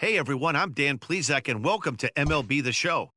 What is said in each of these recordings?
Hey everyone, I'm Dan Plezak and welcome to MLB The Show.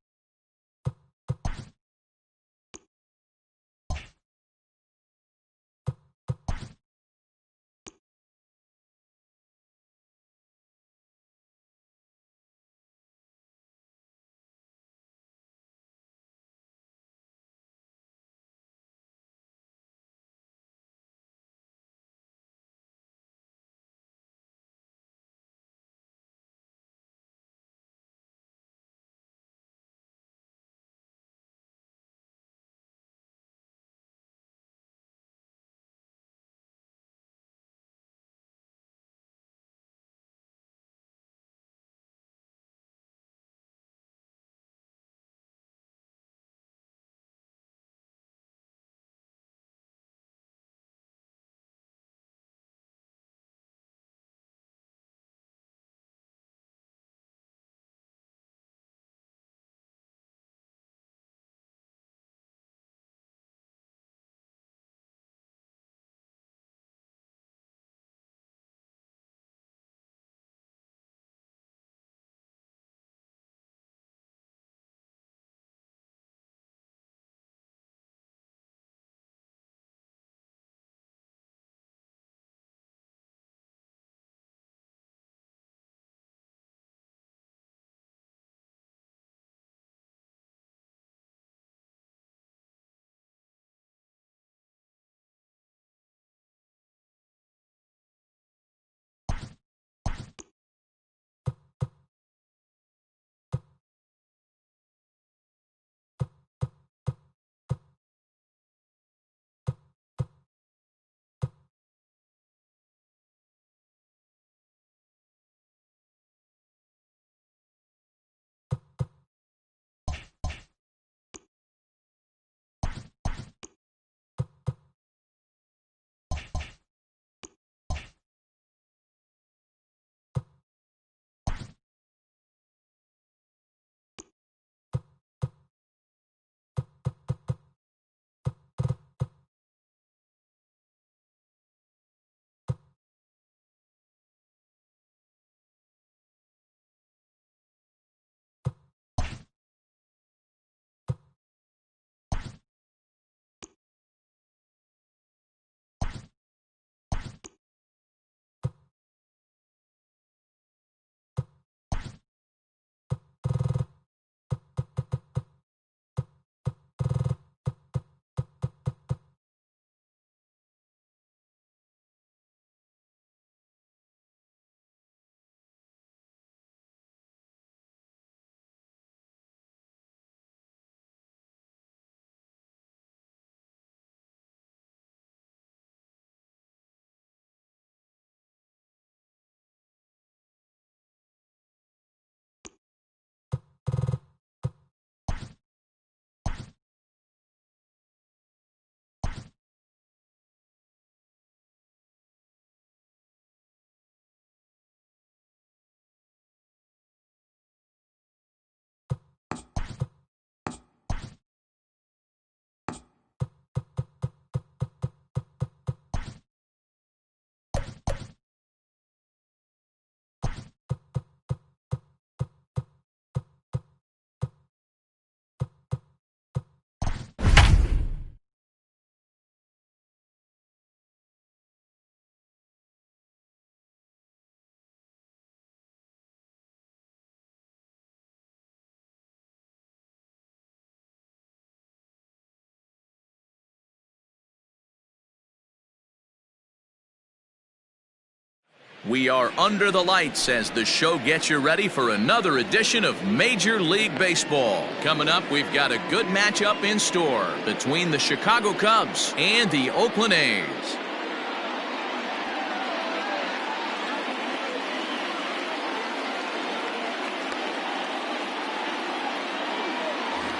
We are under the lights as the show gets you ready for another edition of Major League Baseball. Coming up, we've got a good matchup in store between the Chicago Cubs and the Oakland A's.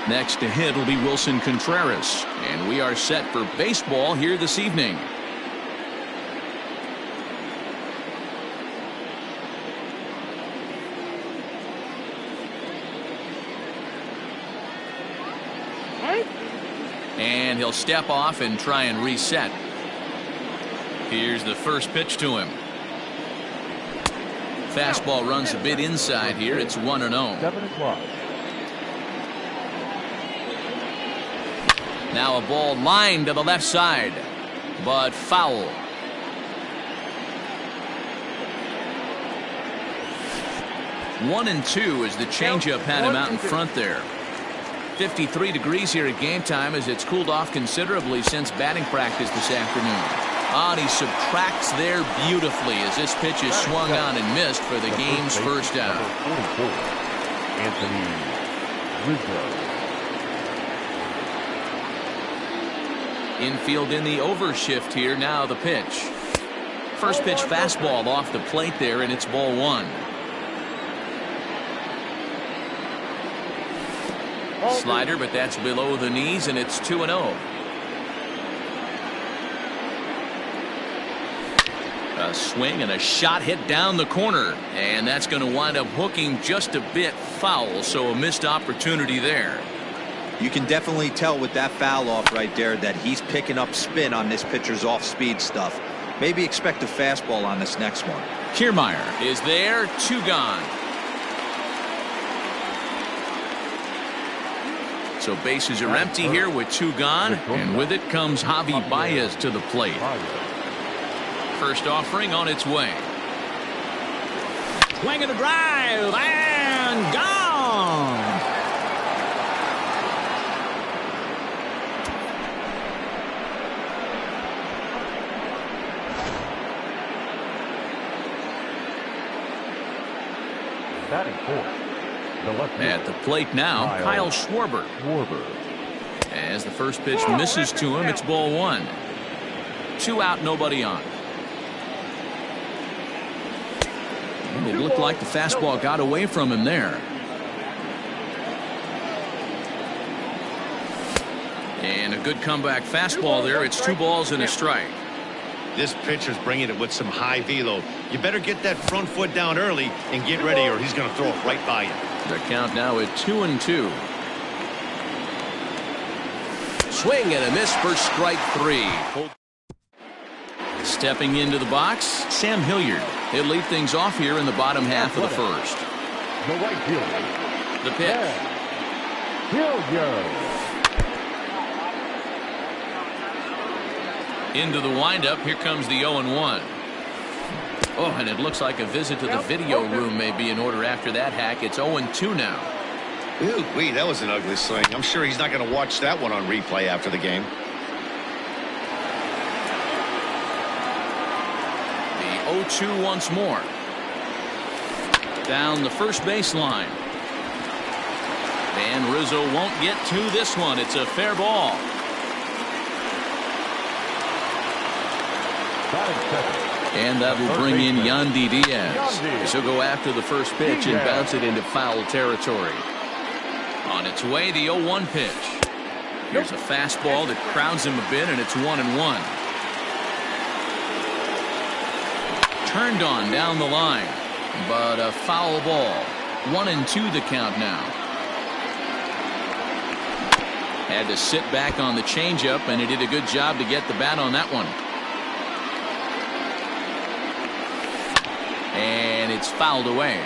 Next to hit will be Wilson Contreras, and we are set for baseball here this evening. And he'll step off and try and reset. Here's the first pitch to him. Fastball runs a bit inside here. It's 1-0. 7 o'clock. Now a ball lined to the left side, but foul. One and two as the changeup had him out in front there. 53 degrees here at game time as it's cooled off considerably since batting practice this afternoon. And he subtracts there beautifully as this pitch is swung on and missed for the game's first out. Number 44, Anthony Rizzo. Infield in the overshift here. Now the pitch. First pitch fastball off the plate there, and it's ball one. Slider, but that's below the knees, and it's 2-0. A swing and a shot hit down the corner, and that's going to wind up hooking just a bit foul, so a missed opportunity there. You can definitely tell with that foul off right there that he's picking up spin on this pitcher's off-speed stuff. Maybe expect a fastball on this next one. Kiermaier is there, 2 gone. So bases are empty here with 2 gone, and with it comes Javi Baez to the plate. First offering on its way. Swing and a drive, and gone. Batting fourth. At the plate now, Kyle Schwarber. As the first pitch misses to him, it's ball one. 2 out, nobody on. And it looked like the fastball got away from him there. And a good comeback fastball there. It's 2 balls and a strike. This pitcher's bringing it with some high velo. You better get that front foot down early and get ready, or he's going to throw it right by you. The count now at 2-2. Swing and a miss for strike 3. Stepping into the box, Sam Hilliard. He'll lead things off here in the bottom half of the first. The right fielder. The pitch. Hilliard. Into the windup. Here comes the 0-1. Oh, and it looks like a visit to the video room may be in order after that hack. It's 0-2 now. Ooh-wee, that was an ugly swing. I'm sure he's not going to watch that one on replay after the game. The 0-2 once more. Down the first baseline. And Rizzo won't get to this one. It's a fair ball. And that will bring in Yandy Diaz. He'll go after the first pitch and bounce it into foul territory. On its way, the 0-1 pitch. Here's a fastball that crowds him a bit, and it's 1-1. Turned on down the line, but a foul ball. 1-2 the count now. Had to sit back on the changeup, and he did a good job to get the bat on that one. And it's fouled away.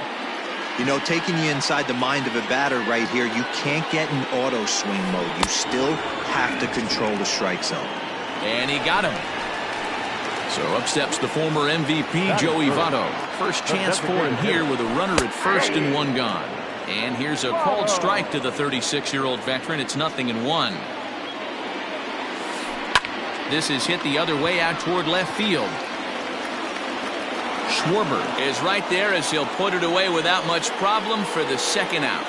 You know, taking you inside the mind of a batter right here, you can't get in auto swing mode. You still have to control the strike zone. And he got him. So up steps the former MVP Joey Votto. First chance for him here with a runner at first and 1 gone. And here's a called strike to the 36-year-old veteran. It's 0-1. This is hit the other way out toward left field. Schwarber is right there as he'll put it away without much problem for the second out.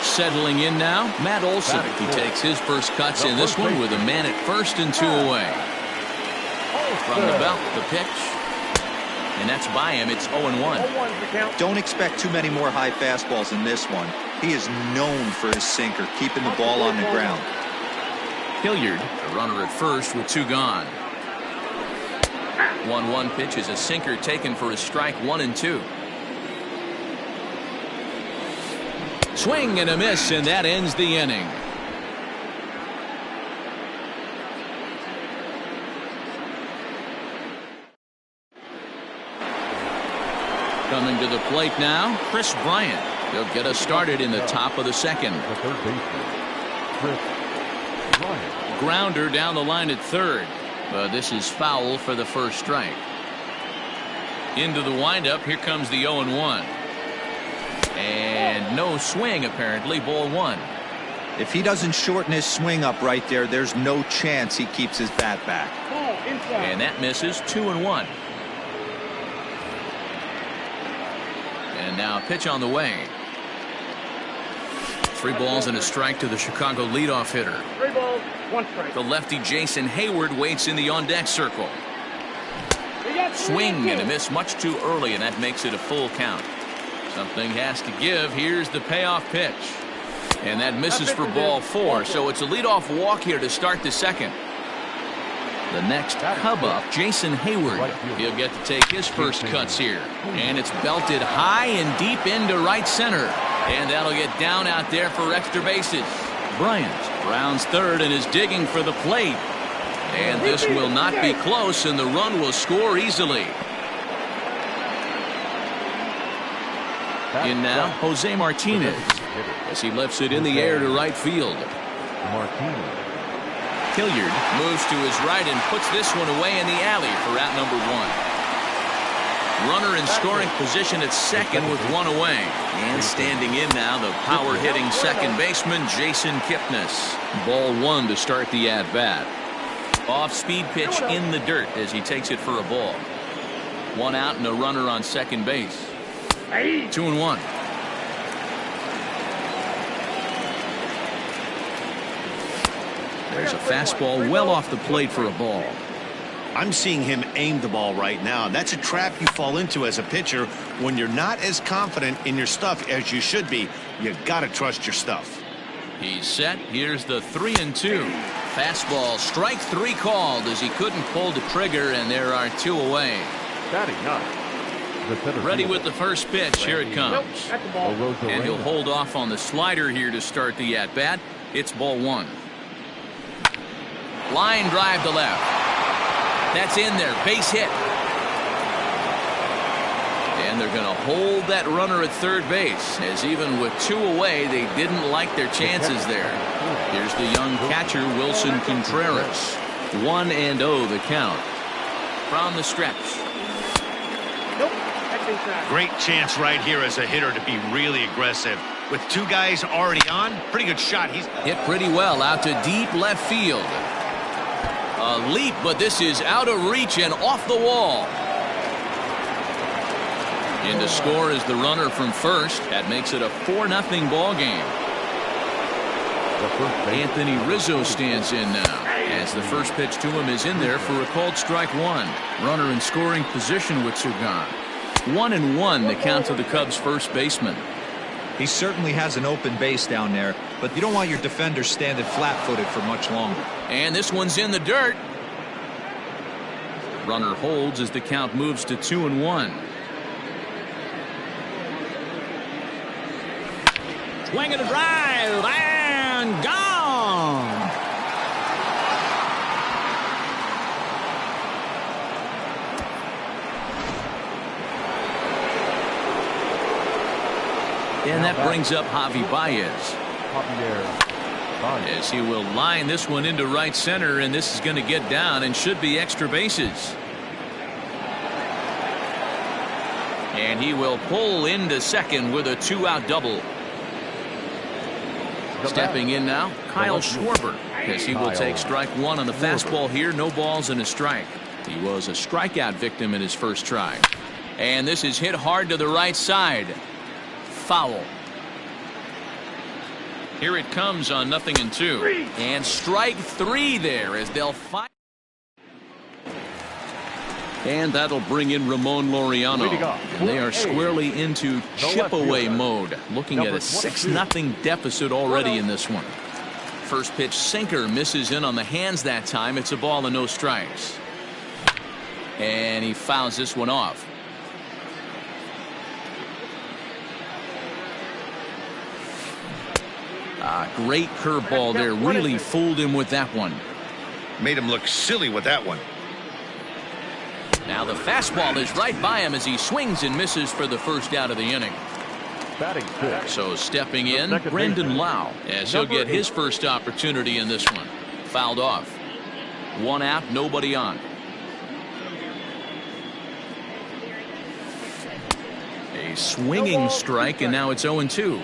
Settling in now, Matt Olson. He takes his first cuts in this one with a man at first and 2 away. From the belt, the pitch. And that's by him. It's 0-1. Don't expect too many more high fastballs in this one. He is known for his sinker, keeping the ball on the ground. Hilliard, a runner at first with 2 gone. 1-1 pitch is a sinker taken for a strike. 1-2. Swing and a miss, and that ends the inning. Coming to the plate now, Chris Bryant. He'll get us started in the top of the second. The third baseman, Chris Bryant. Grounder down the line at third. But this is foul for the first strike. Into the windup, here comes the 0-1. And no swing apparently, ball one. If he doesn't shorten his swing up right there, there's no chance he keeps his bat back. And that misses, 2-1. And now a pitch on the way. 3 balls and a strike to the Chicago leadoff hitter. 3 balls, 1 strike. The lefty Jason Hayward waits in the on-deck circle. Swing and a miss much too early, and that makes it a full count. Something has to give. Here's the payoff pitch. And that misses for ball 4, so it's a leadoff walk here to start the second. The next Cub up, Jason Hayward. He'll get to take his first cuts here. And it's belted high and deep into right center. And that'll get down out there for extra bases. Bryant rounds third and is digging for the plate. And this will not be close, and the run will score easily. In now, Jose Martinez, as he lifts it in the air to right field. Martinez. Hilliard moves to his right and puts this one away in the alley for out number 1. Runner in scoring position at second with 1 away. And standing in now, the power-hitting second baseman, Jason Kipnis. Ball 1 to start the at-bat. Off-speed pitch in the dirt as he takes it for a ball. 1 out and a runner on second base. 2-1. There's a fastball well off the plate for a ball. I'm seeing him aim the ball right now. That's a trap you fall into as a pitcher when you're not as confident in your stuff as you should be. You got to trust your stuff. He's set. Here's the 3-2. Fastball, strike 3 called as he couldn't pull the trigger, and there are 2 away. Batting 9. Ready with the first pitch. Here it comes. And he'll hold off on the slider here to start the at-bat. It's ball 1. Line drive to left. That's in there. Base hit. And they're going to hold that runner at third base, as even with 2 away, they didn't like their chances there. Here's the young catcher, Wilson Contreras. 1-0 the count. From the stretch. Great chance right here as a hitter to be really aggressive. With 2 guys already on, pretty good shot. He's hit pretty well out to deep left field. A leap, but this is out of reach and off the wall. In to score is the runner from first. That makes it a 4-0 ball game. Anthony Rizzo stands in now, as the first pitch to him is in there for a called strike 1. Runner in scoring position with 2 gone. 1-1 the count to the Cubs first baseman. He certainly has an open base down there, but you don't want your defender standing flat-footed for much longer. And this one's in the dirt. Runner holds as the count moves to 2-1. Swing and a drive, and gone. And that brings up Javi Baez. As he will line this one into right center, and this is going to get down and should be extra bases. And he will pull into second with a 2-out double. Stepping in now, Kyle Schwarber, as he will take strike 1 on the fastball here. No balls and a strike. He was a strikeout victim in his first try. And this is hit hard to the right side. Foul. Here it comes on 0-2. And strike 3 there as they'll fight. And that'll bring in Ramon Laureano. And they are squarely into chip-away mode. Looking at a 6-0 deficit already in this one. First pitch sinker misses in on the hands that time. It's a ball and no strikes. And he fouls this one off. Great curveball there. Really fooled him with that one. made him look silly with that one. Now the fastball is right by him as he swings and misses for the first out of the inning. Batting fifth. So stepping The in, second Brendan baseman, Lau, as he'll number get his 8. first opportunity in this one. Fouled off. 1 out, nobody on. A swinging strike, and now it's 0-2.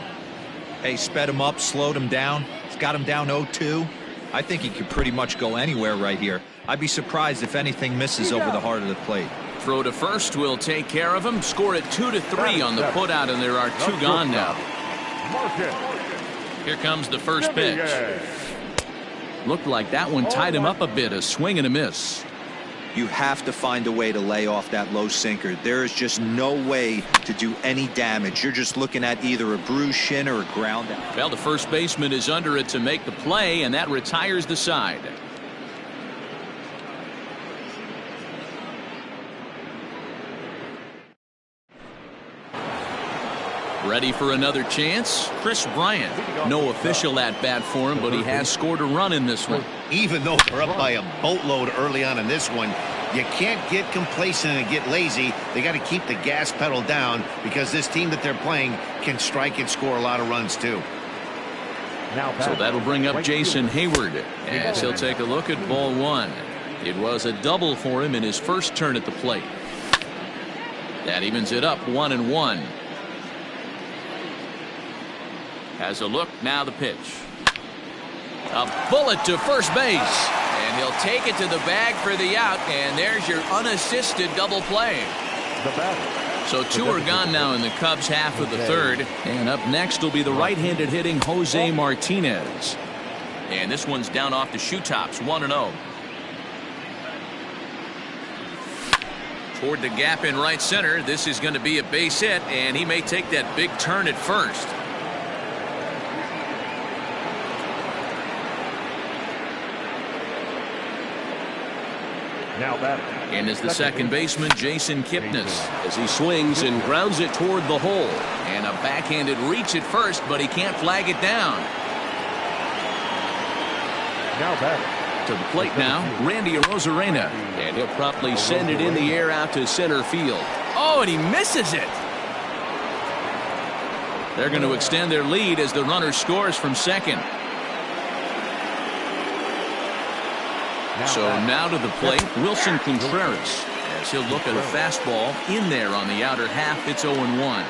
Hey, sped him up, slowed him down. He's got him down 0-2. I think he could pretty much go anywhere right here. I'd be surprised if anything misses over the heart of the plate. Throw to first will take care of him. Score it 2-3 on the putout, and there are 2 gone now. Here comes the first pitch. Looked like that one tied him up a bit. A swing and a miss. You have to find a way to lay off that low sinker. There is just no way to do any damage. You're just looking at either a bruised shin or a ground out. Well, the first baseman is under it to make the play, and that retires the side. Ready for another chance? Chris Bryant. No official at bat for him, but he has scored a run in this one. Even though they're up by a boatload early on in this one, you can't get complacent and get lazy. They got to keep the gas pedal down because this team that they're playing can strike and score a lot of runs too. So that'll bring up Jason Hayward as he'll take a look at ball 1. It was a double for him in his first turn at the plate. That evens it up 1-1. Has a look, now the pitch. A bullet to first base, and he'll take it to the bag for the out, and there's your unassisted double play. So 2 are gone now in the Cubs' half of the third, and up next will be the right-handed hitting Jose Martinez. And this one's down off the shoe tops, 1-0. Toward the gap in right center, this is going to be a base hit, and he may take that big turn at first. Now batting. And is the second baseman Jason Kipnis as he swings and grounds it toward the hole. And a backhanded reach at first, but he can't flag it down. Now batting. To the plate now, Randy Arozarena. And he'll promptly send it in the air out to center field. Oh, and he misses it. They're going to extend their lead as the runner scores from second. So now to the plate, Wilson Contreras, as he'll look at a fastball in there on the outer half. It's 0-1.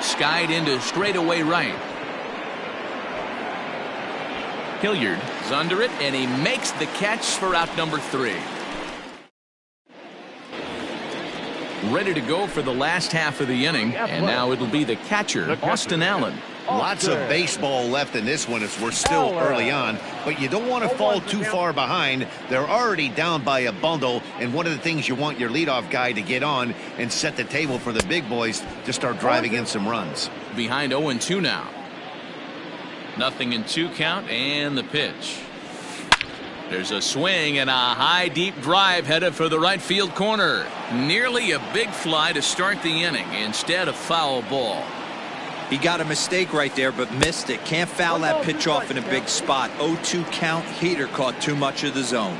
Skied into straightaway right. Hilliard is under it, and he makes the catch for out number 3. Ready to go for the last half of the inning, and now it'll be the catcher, Austin Allen. Lots of baseball left in this one as we're still early on, but you don't want to fall too far behind. They're already down by a bundle, and one of the things you want your leadoff guy to get on and set the table for the big boys to start driving in some runs. Behind 0-2 now. Nothing in 2 count, and the pitch. There's a swing and a high deep drive headed for the right field corner. Nearly a big fly to start the inning, instead a foul ball. He got a mistake right there, but missed it. Can't foul that pitch off in a big spot. 0-2 count. Heater caught too much of the zone.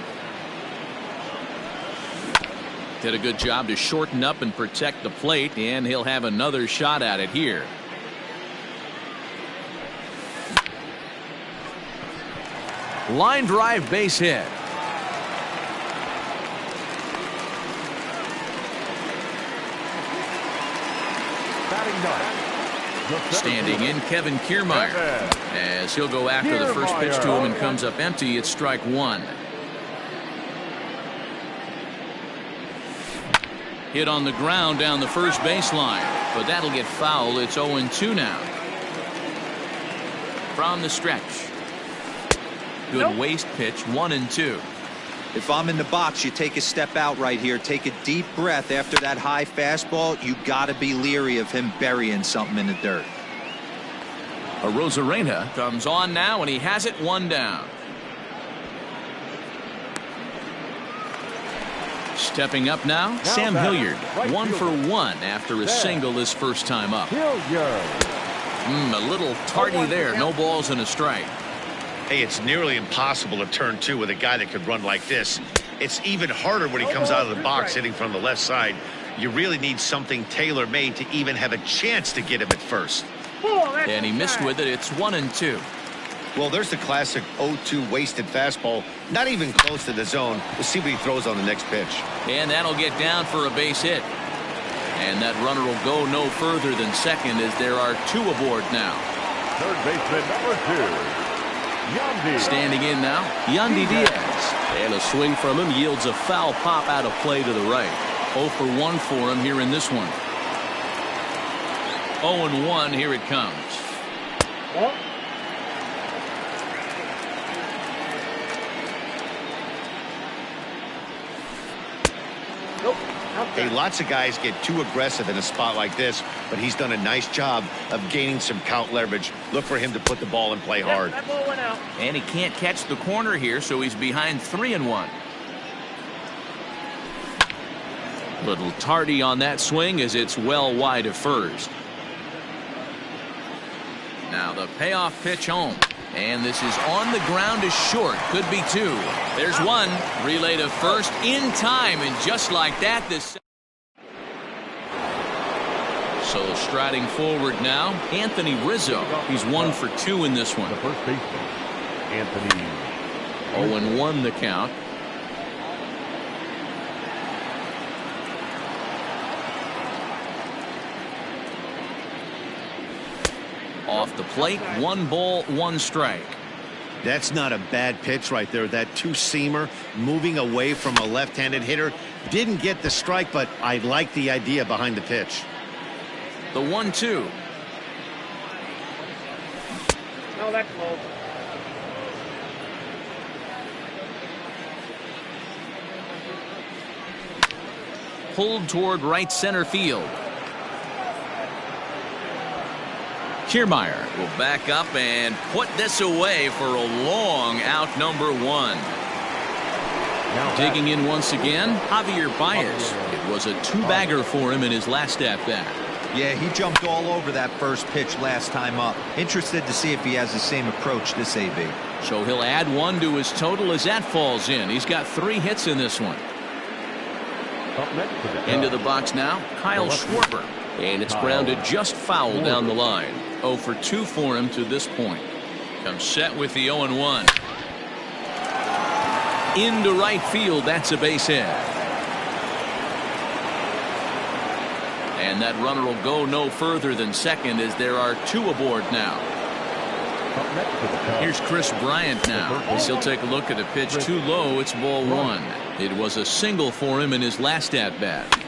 Did a good job to shorten up and protect the plate, and he'll have another shot at it here. Line drive base hit. Batting ninth. Standing in, Kevin Kiermaier, as he'll go after the first pitch to him and comes up empty. It's strike 1. Hit on the ground down the first baseline, but that'll get foul. It's 0-2 now. From the stretch. Good waste pitch, 1-2. If I'm in the box, you take a step out right here. Take a deep breath after that high fastball. You got to be leery of him burying something in the dirt. Arozarena comes on now, and he has it 1 down. Stepping up now, Sam Hilliard. 1 for 1 after a single his first time up. A little tardy there. No balls and a strike. Hey, it's nearly impossible to turn two with a guy that could run like this. It's even harder when he comes out of the box hitting from the left side. You really need something tailor-made to even have a chance to get him at first. And he missed with it. It's 1-2. Well, there's the classic 0-2 wasted fastball. Not even close to the zone. We'll see what he throws on the next pitch. And that'll get down for a base hit. And that runner will go no further than second as there are two aboard now. Third baseman number 2, Yandy. Standing in now, Yandy Diaz. And a swing from him yields a foul pop out of play to the right. 0 for 1 for him here in this one. 0-1, here it comes. Hey, lots of guys get too aggressive in a spot like this, but he's done a nice job of gaining some count leverage. Look for him to put the ball and play hard. That ball went out. And he can't catch the corner here, so he's behind 3-1. Little tardy on that swing as it's well wide of first. Now the payoff pitch home. And this is on the ground is short. Could be two. There's one. Relay to first in time. And just like that, this. So striding forward now, Anthony Rizzo. He's 1 for 2 in this one. The first baseman, Anthony. 0-1 the count. Off the plate, 1 ball, 1 strike. That's not a bad pitch right there. That two-seamer moving away from a left-handed hitter. Didn't get the strike, but I like the idea behind the pitch. The 1-2. No, that's low. Pulled toward right center field. Kiermaier will back up and put this away for a long out number 1. Digging in once again, Javier Baez. It was a 2-bagger for him in his last at-bat. Yeah, he jumped all over that first pitch last time up. Interested to see if he has the same approach this AB. So he'll add 1 to his total as that falls in. He's got 3 hits in this one. Into the box now, Kyle Schwarber. And it's grounded just foul down the line. 0 for 2 for him to this point. Comes set with the 0-1. Into right field, that's a base hit. And that runner will go no further than second as there are 2 aboard now. Here's Chris Bryant now as he'll take a look at a pitch too low. It's ball 1. It was a single for him in his last at-bat.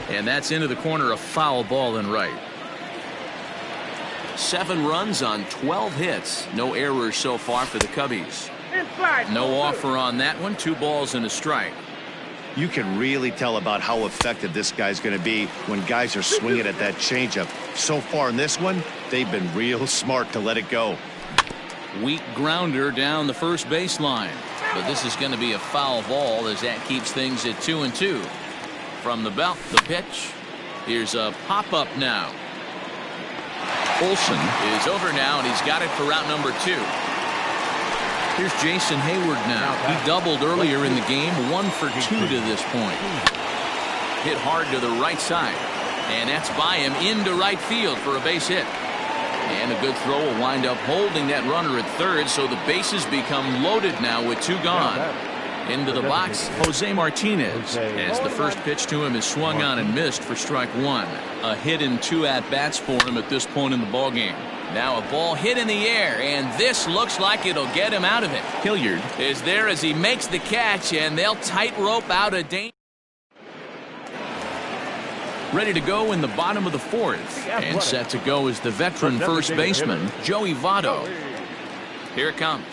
And that's into the corner, a foul ball and right. 7 runs on 12 hits. No errors so far for the Cubbies. No offer on that one. 2 balls and a strike. You can really tell about how effective this guy's going to be when guys are swinging at that changeup. So far in this one, they've been real smart to let it go. Weak grounder down the first baseline. But this is going to be a foul ball as that keeps things at 2-2. From the belt, the pitch. Here's a pop-up now. Olsen is over now, and he's got it for route number 2. Here's Jason Hayward now. He doubled earlier in the game, 1 for 2 to this point. Hit hard to the right side. And that's by him into right field for a base hit. And a good throw will wind up holding that runner at third, so the bases become loaded now with 2 gone. Into the box, Jose Martinez, as the first pitch to him is swung on and missed for strike 1. A hit in 2 at-bats for him at this point in the ballgame. Now a ball hit in the air, and this looks like it'll get him out of it. Hilliard is there as he makes the catch, and they'll tightrope out a danger. Ready to go in the bottom of the 4th, and set to go is the veteran first baseman, Joey Votto. Here it comes.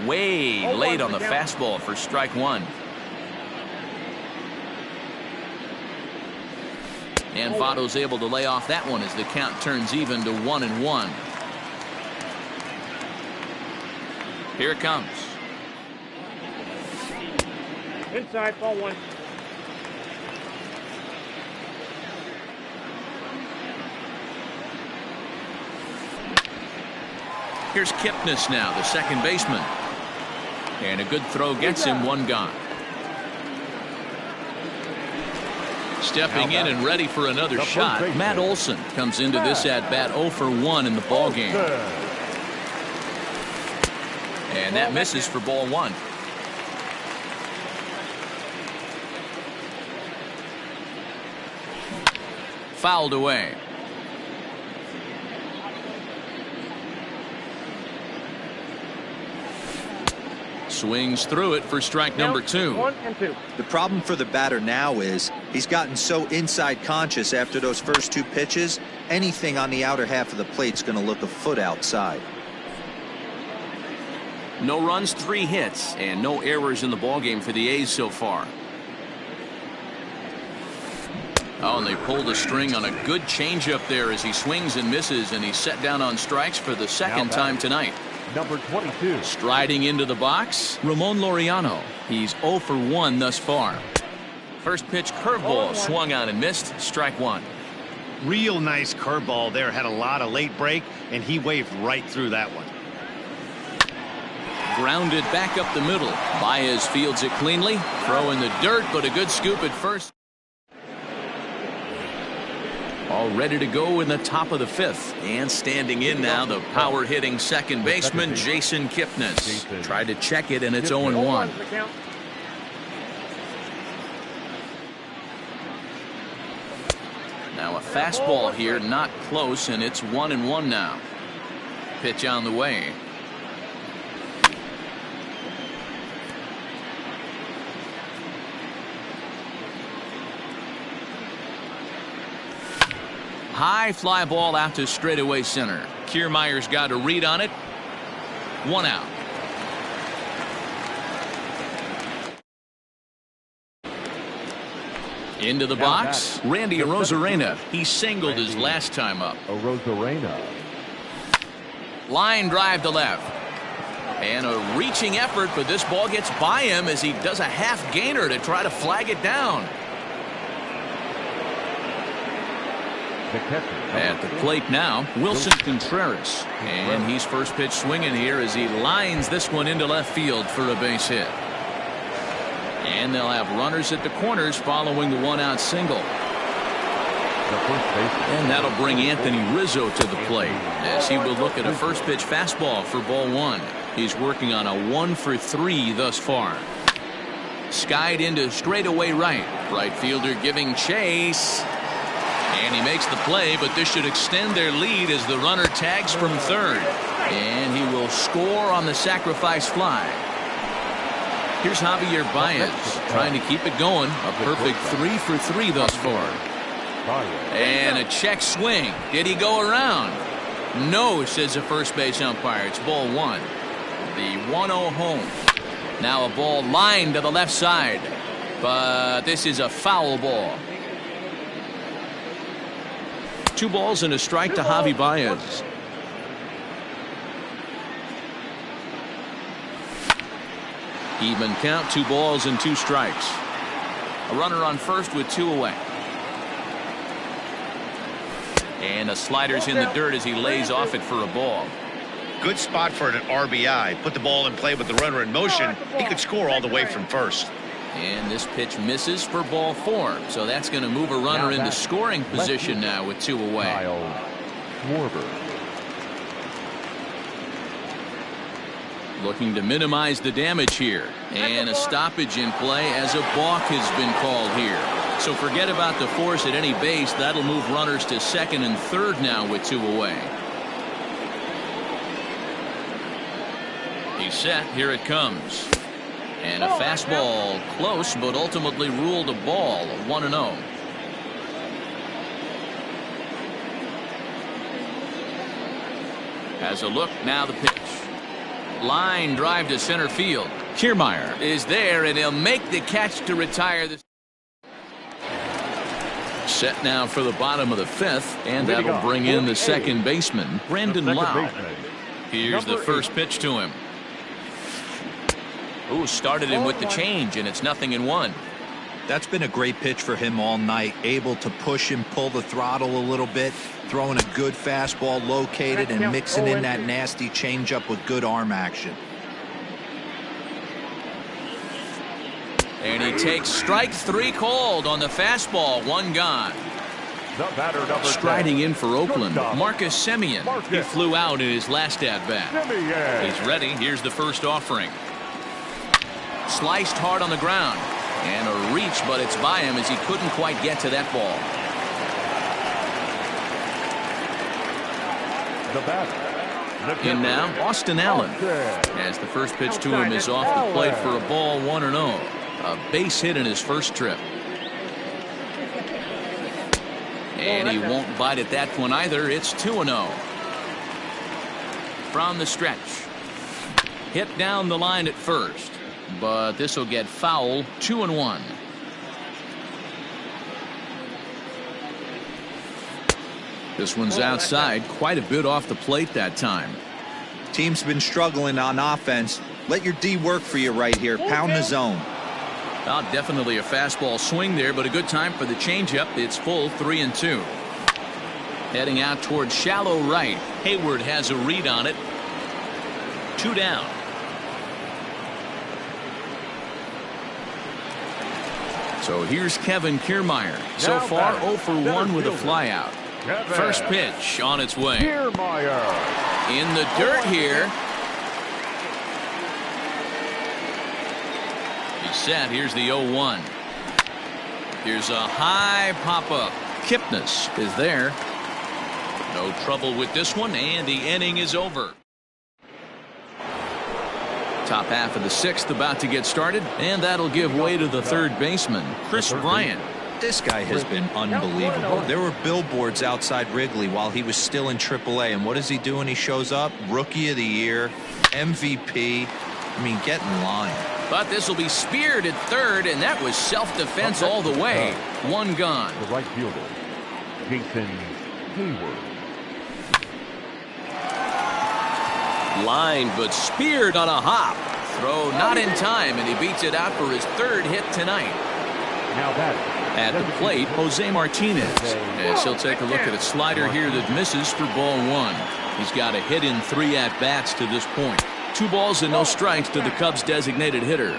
Way late on the fastball for strike 1. And Votto's able to lay off that one as the count turns even to 1-1. Here it comes. Inside, ball 1. Here's Kipnis now, the second baseman. And a good throw gets him one gone. Stepping in and ready for another shot, Matt Olson comes into this at-bat 0 for 1 in the ballgame. And that misses for ball 1. Fouled away. Swings through it for strike number 2. 1 and 2. The problem for the batter now is he's gotten so inside conscious after those first 2 pitches. Anything on the outer half of the plate's going to look a foot outside. No runs, 3 hits, and no errors in the ballgame for the A's so far. Oh, and they pulled a string on a good changeup there as he swings and misses, and he's set down on strikes for the second time tonight. Number 22. Striding into the box, Ramon Laureano. He's 0 for 1 thus far. First pitch curveball swung on and missed. Strike 1. Real nice curveball there. Had a lot of late break, and he waved right through that one. Grounded back up the middle. Baez fields it cleanly. Throw in the dirt, but a good scoop at first. All ready to go in the top of the 5th. And standing in now, the power-hitting second baseman, Jason Kipnis. Tried to check it, and it's 0-1. Now a fastball here, not close, and it's 1-1 now. Pitch on the way. High fly ball out to straightaway center. Kiermaier's got a read on it. 1 out. Into the box, Randy Arozarena. He singled his last time up. Arozarena. Line drive to left. And a reaching effort, but this ball gets by him as he does a half gainer to try to flag it down. At the plate now, Wilson Contreras. And he's first pitch swinging here as he lines this one into left field for a base hit. And they'll have runners at the corners following the 1-out single. And that'll bring Anthony Rizzo to the plate as he will look at a first pitch fastball for ball 1. He's working on a 1 for 3 thus far. Skied into straightaway right. Right fielder giving chase. And he makes the play, but this should extend their lead as the runner tags from third. And he will score on the sacrifice fly. Here's Javier Baez trying to keep it going. A perfect 3 for 3 thus far. And a check swing. Did he go around? No, says the first base umpire. It's ball 1. The 1-0 home. Now a ball lined to the left side. But this is a foul ball. 2 balls and a strike to Javi Baez. Even count, 2 balls and 2 strikes. A runner on first with 2 away. And the slider's in the dirt as he lays off it for a ball. Good spot for an RBI. Put the ball in play with the runner in motion. He could score all the way from first. And this pitch misses for ball 4. So that's going to move a runner into scoring position now with 2 away. Kyle Schwarber. Looking to minimize the damage here. And a stoppage in play as a balk has been called here. So forget about the force at any base. That'll move runners to second and third now with 2 away. He's set. Here it comes. And a fastball close, but ultimately ruled a ball. 1-0. Has a look. Now the pitch. Line drive to center field. Kiermaier is there, and he'll make the catch to retire this. Set now for the bottom of the 5th, and that'll bring in the second baseman, Brandon Lowe. Here's the first pitch to him. Ooh, started him with the change, and it's 0-1. That's been a great pitch for him all night. Able to push and pull the throttle a little bit, throwing a good fastball located and mixing in that nasty changeup with good arm action. And he takes strike 3 called on the fastball. 1 gone. The batter, number 10. Striding in for Oakland, Shortstop, Marcus Semien. He Marcus flew out in his last at-bat. Semien. He's ready. Here's the first offering. Sliced hard on the ground. And a reach, but it's by him as he couldn't quite get to that ball. The batter. In now, Austin Allen. As the first pitch to him is off the plate for a ball, 1-0. A base hit in his first trip. And he won't bite at that one either. It's 2-0. From the stretch. Hit down the line at first. But this will get foul. 2-1. This one's outside. Quite a bit off the plate that time. Team's been struggling on offense. Let your D work for you right here. Pound the zone. Definitely a fastball swing there, but a good time for the changeup. It's full 3-2. Heading out towards shallow right. Hayward has a read on it. 2 down. So here's Kevin Kiermaier. So far 0 for 1 with a flyout. First pitch on its way. Kiermaier. In the dirt here. He's set. Here's the 0-1. Here's a high pop-up. Kipnis is there. No trouble with this one, and the inning is over. Top half of the 6th about to get started, and that'll give way to the third baseman, Chris Bryant. This guy has been unbelievable. There were billboards outside Wrigley while he was still in AAA, and what does he do when he shows up? Rookie of the Year, MVP. I mean, get in line. But this will be speared at third, and that was self-defense all the way. 1 gone. The right fielder, Jason Hayward. Line, but speared on a hop. Throw not in time, and he beats it out for his 3rd hit tonight. Now that At the plate, Jose Martinez. As he'll take a look at a slider here that misses for ball 1. He's got a hit in 3 at-bats to this point. 2 balls and no strikes to the Cubs' designated hitter.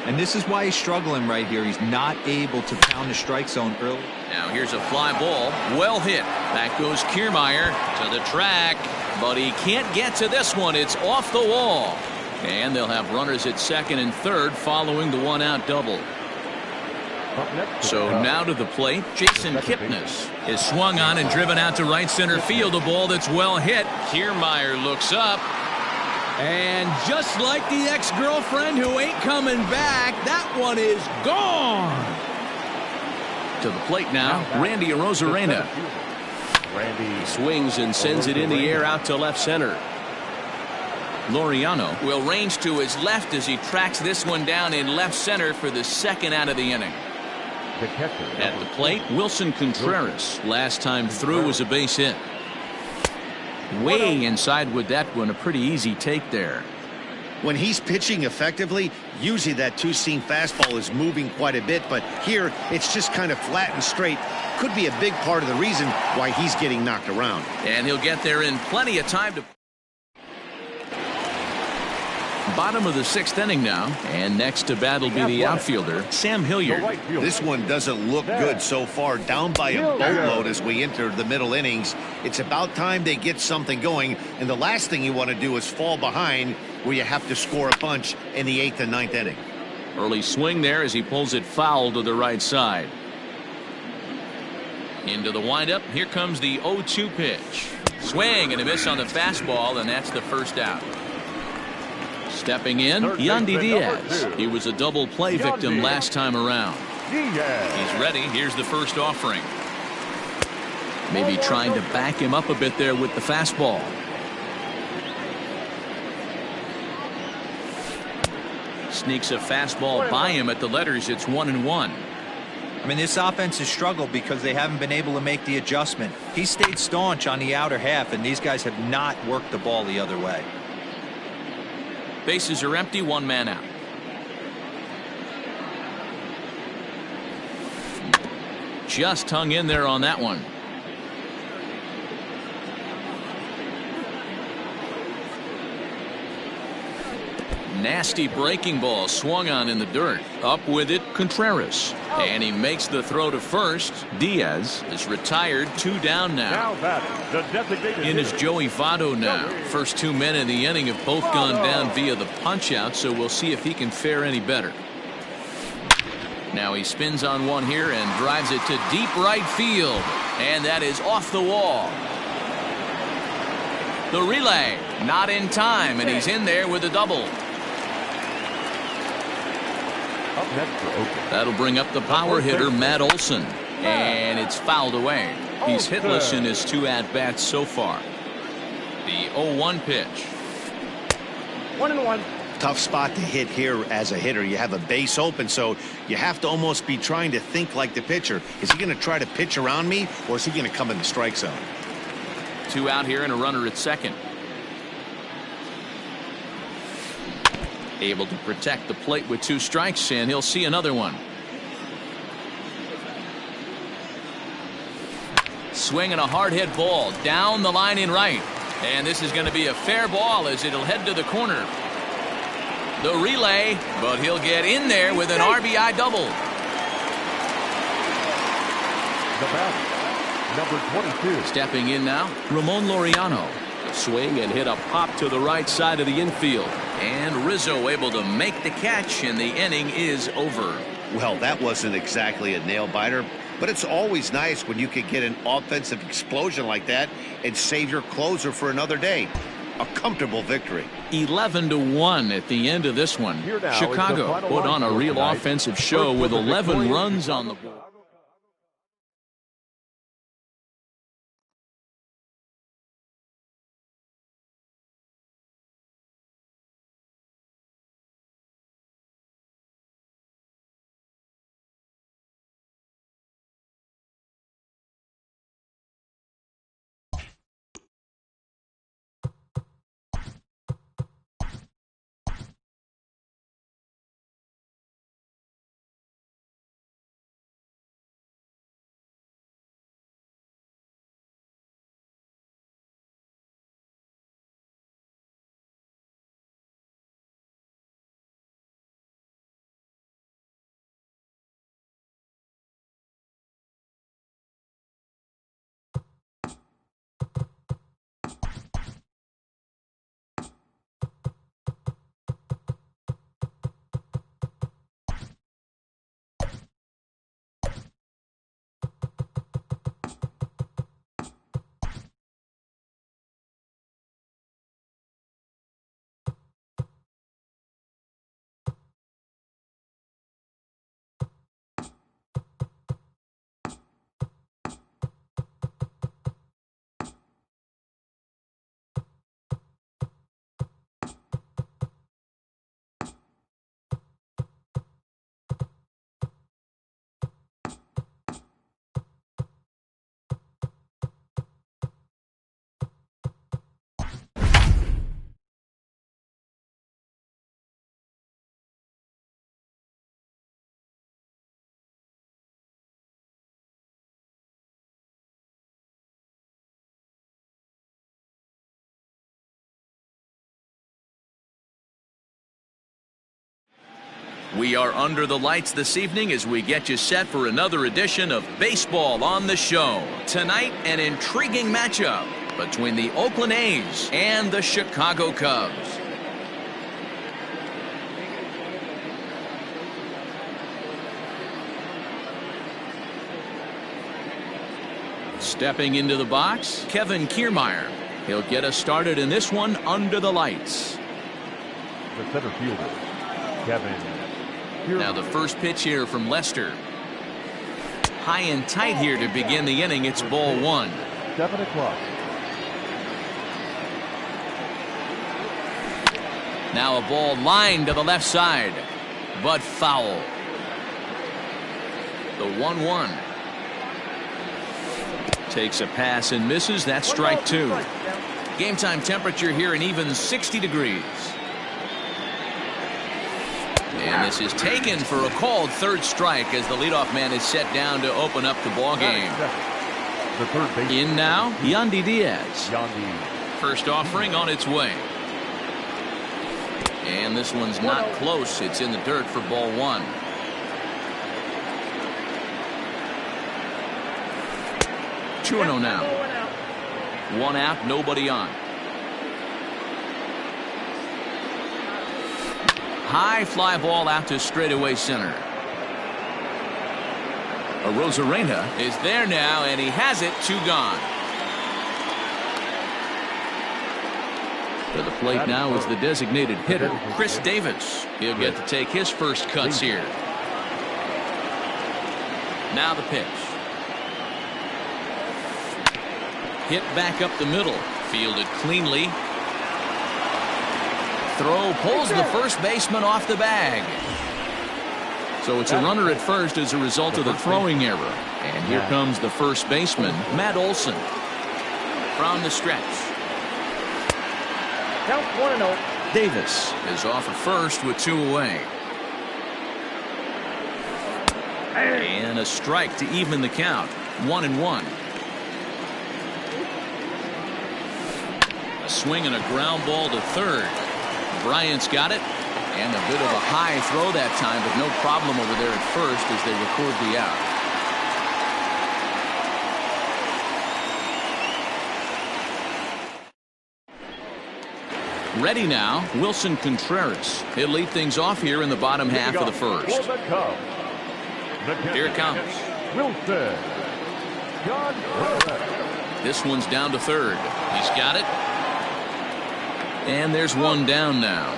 And this is why he's struggling right here. He's not able to pound the strike zone early. Now here's a fly ball. Well hit. Back goes Kiermaier to the track. But he can't get to this one. It's off the wall. And they'll have runners at 2nd and 3rd following the 1-out double. So now to the plate, Jason Kipnis is swung on and driven out to right center field. A ball that's well hit. Kiermaier looks up. And just like the ex-girlfriend who ain't coming back, that one is gone. To the plate now, Randy Arozarena. Randy Swings and sends it in the air out to left center. Laureano will range to his left as he tracks this one down in left center for the 2nd out of the inning. At the plate, Wilson Contreras. Last time through was a base hit. Way inside with that one. A pretty easy take there. When he's pitching effectively, usually that 2-seam fastball is moving quite a bit, but here it's just kind of flat and straight. Could be a big part of the reason why he's getting knocked around. And he'll get there in plenty of time to... Bottom of the 6th inning now, and next to bat will be the outfielder, Sam Hilliard. This one doesn't look good so far. Down by a boatload as we enter the middle innings. It's about time they get something going, and the last thing you want to do is fall behind where you have to score a bunch in the 8th and 9th inning. Early swing there as he pulls it foul to the right side. Into the windup. Here comes the 0-2 pitch. Swing and a miss on the fastball, and that's the 1st out. Stepping in, Yandy Diaz. He was a double play victim last time around. He's ready. Here's the first offering. Maybe trying to back him up a bit there with the fastball. Sneaks a fastball by him at the letters. It's 1-1. I mean, this offense has struggled because they haven't been able to make the adjustment. He stayed staunch on the outer half, and these guys have not worked the ball the other way. Bases are empty, 1 man out. just hung in there on that one. Nasty breaking ball swung on in the dirt. Up with it, Contreras. And he makes the throw to first. Diaz is retired, 2 down now. In is Joey Votto now. First 2 men in the inning have both gone down via the punch out, so we'll see if he can fare any better. Now he spins on one here and drives it to deep right field. And that is off the wall. The relay, not in time, and he's in there with a double. That'll bring up the power hitter, Matt Olson. And it's fouled away. He's hitless in his 2 at-bats so far. The 0-1 pitch. 1-1. Tough spot to hit here as a hitter. You have a base open, so you have to almost be trying to think like the pitcher. Is he going to try to pitch around me, or is he going to come in the strike zone? 2 out here and a runner at second. Able to protect the plate with 2 strikes, and he'll see another one. Swinging a hard hit ball down the line in right. And this is going to be a fair ball as it'll head to the corner. The relay, but he'll get in there with an RBI double. The batter, number 22. Stepping in now, Ramon Laureano. Swing and hit a pop to the right side of the infield. And Rizzo able to make the catch, and the inning is over. Well, that wasn't exactly a nail-biter, but it's always nice when you can get an offensive explosion like that and save your closer for another day. A comfortable victory. 11-1 at the end of this one. Chicago put on a real offensive show with 11 runs on the board. We are under the lights this evening as we get you set for another edition of Baseball on the Show. Tonight, an intriguing matchup between the Oakland A's and the Chicago Cubs. Stepping into the box, Kevin Kiermaier. He'll get us started in this one under the lights. The center fielder, Kevin Kiermaier. Now the first pitch here from Lester. High and tight here to begin the inning. It's ball 1. 7 o'clock. Now a ball lined to the left side, but foul. The 1-1. Takes a pass and misses. That's strike 2. Game time temperature here an even 60 degrees. And this is taken for a called third strike as the leadoff man is set down to open up the ball game. The third base. In now, Yandy Diaz. Yandy. First offering on its way. And this one's not close. It's in the dirt for ball one. Two and oh now. One out, nobody on. High fly ball out to straightaway center. Arozarena is there now, and he has it. Two gone. To the plate now is the designated hitter, Chris Davis. He'll get to take his first cuts here. Now the pitch. Hit back up the middle. Fielded cleanly. Throw pulls the first baseman off the bag. So it's a runner at first as a result of the throwing error. And here comes the first baseman, Matt Olson. From the stretch. Count 1-0. Davis is off at first with two away. And a strike to even the count. 1-1. A swing and a ground ball to third. Bryant's got it. And a bit of a high throw that time, but no problem over there at first as they record the out. Ready now, Wilson Contreras. He'll lead things off here in the bottom half of the first. Here it comes. Wilson Contreras. This one's down to third. He's got it. And there's one down now.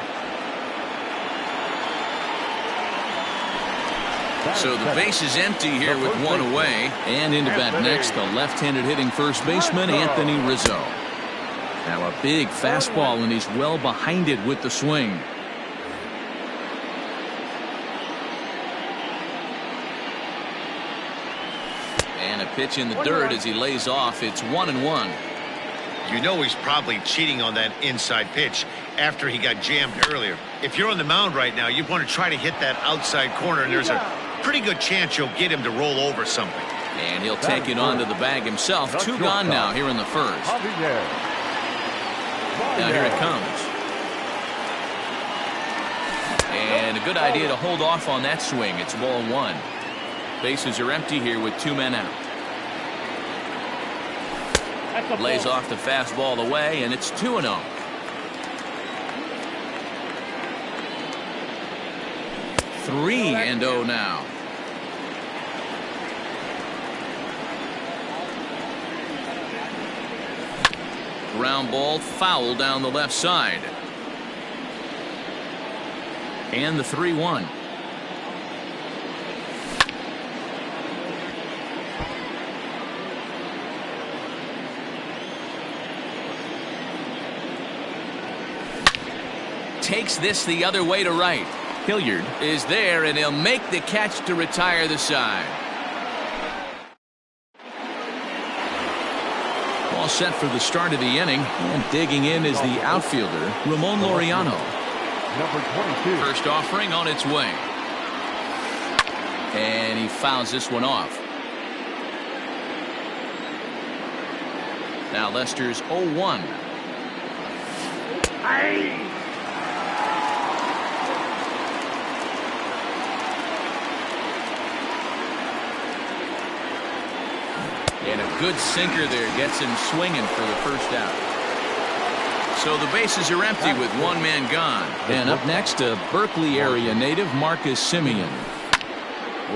So the base is empty here with one away. And into bat next, the left-handed hitting first baseman, Anthony Rizzo. Now a big fastball, and he's well behind it with the swing. And a pitch in the dirt as he lays off. It's 1-1. You know he's probably cheating on that inside pitch after he got jammed earlier. If you're on the mound right now, you want to try to hit that outside corner, and there's a pretty good chance you'll get him to roll over something. And he'll take it onto the bag himself. Two gone now here in the first. Now here it comes. And a good idea to hold off on that swing. It's ball one. Bases are empty here with two men out. Lays off the fastball away, and it's 2-0. Three and 0 now. Ground ball foul down the left side. And the 3-1. Takes this the other way to right. Hilliard is there, and he'll make the catch to retire the side. All set for the start of the inning, and digging in is the outfielder, Ramon Laureano. Number 22. First offering on its way. And he fouls this one off. Now Lester's 0-1. And a good sinker there gets him swinging for the first out. So the bases are empty with one man gone. And up next, a Berkeley area native, Marcus Semien.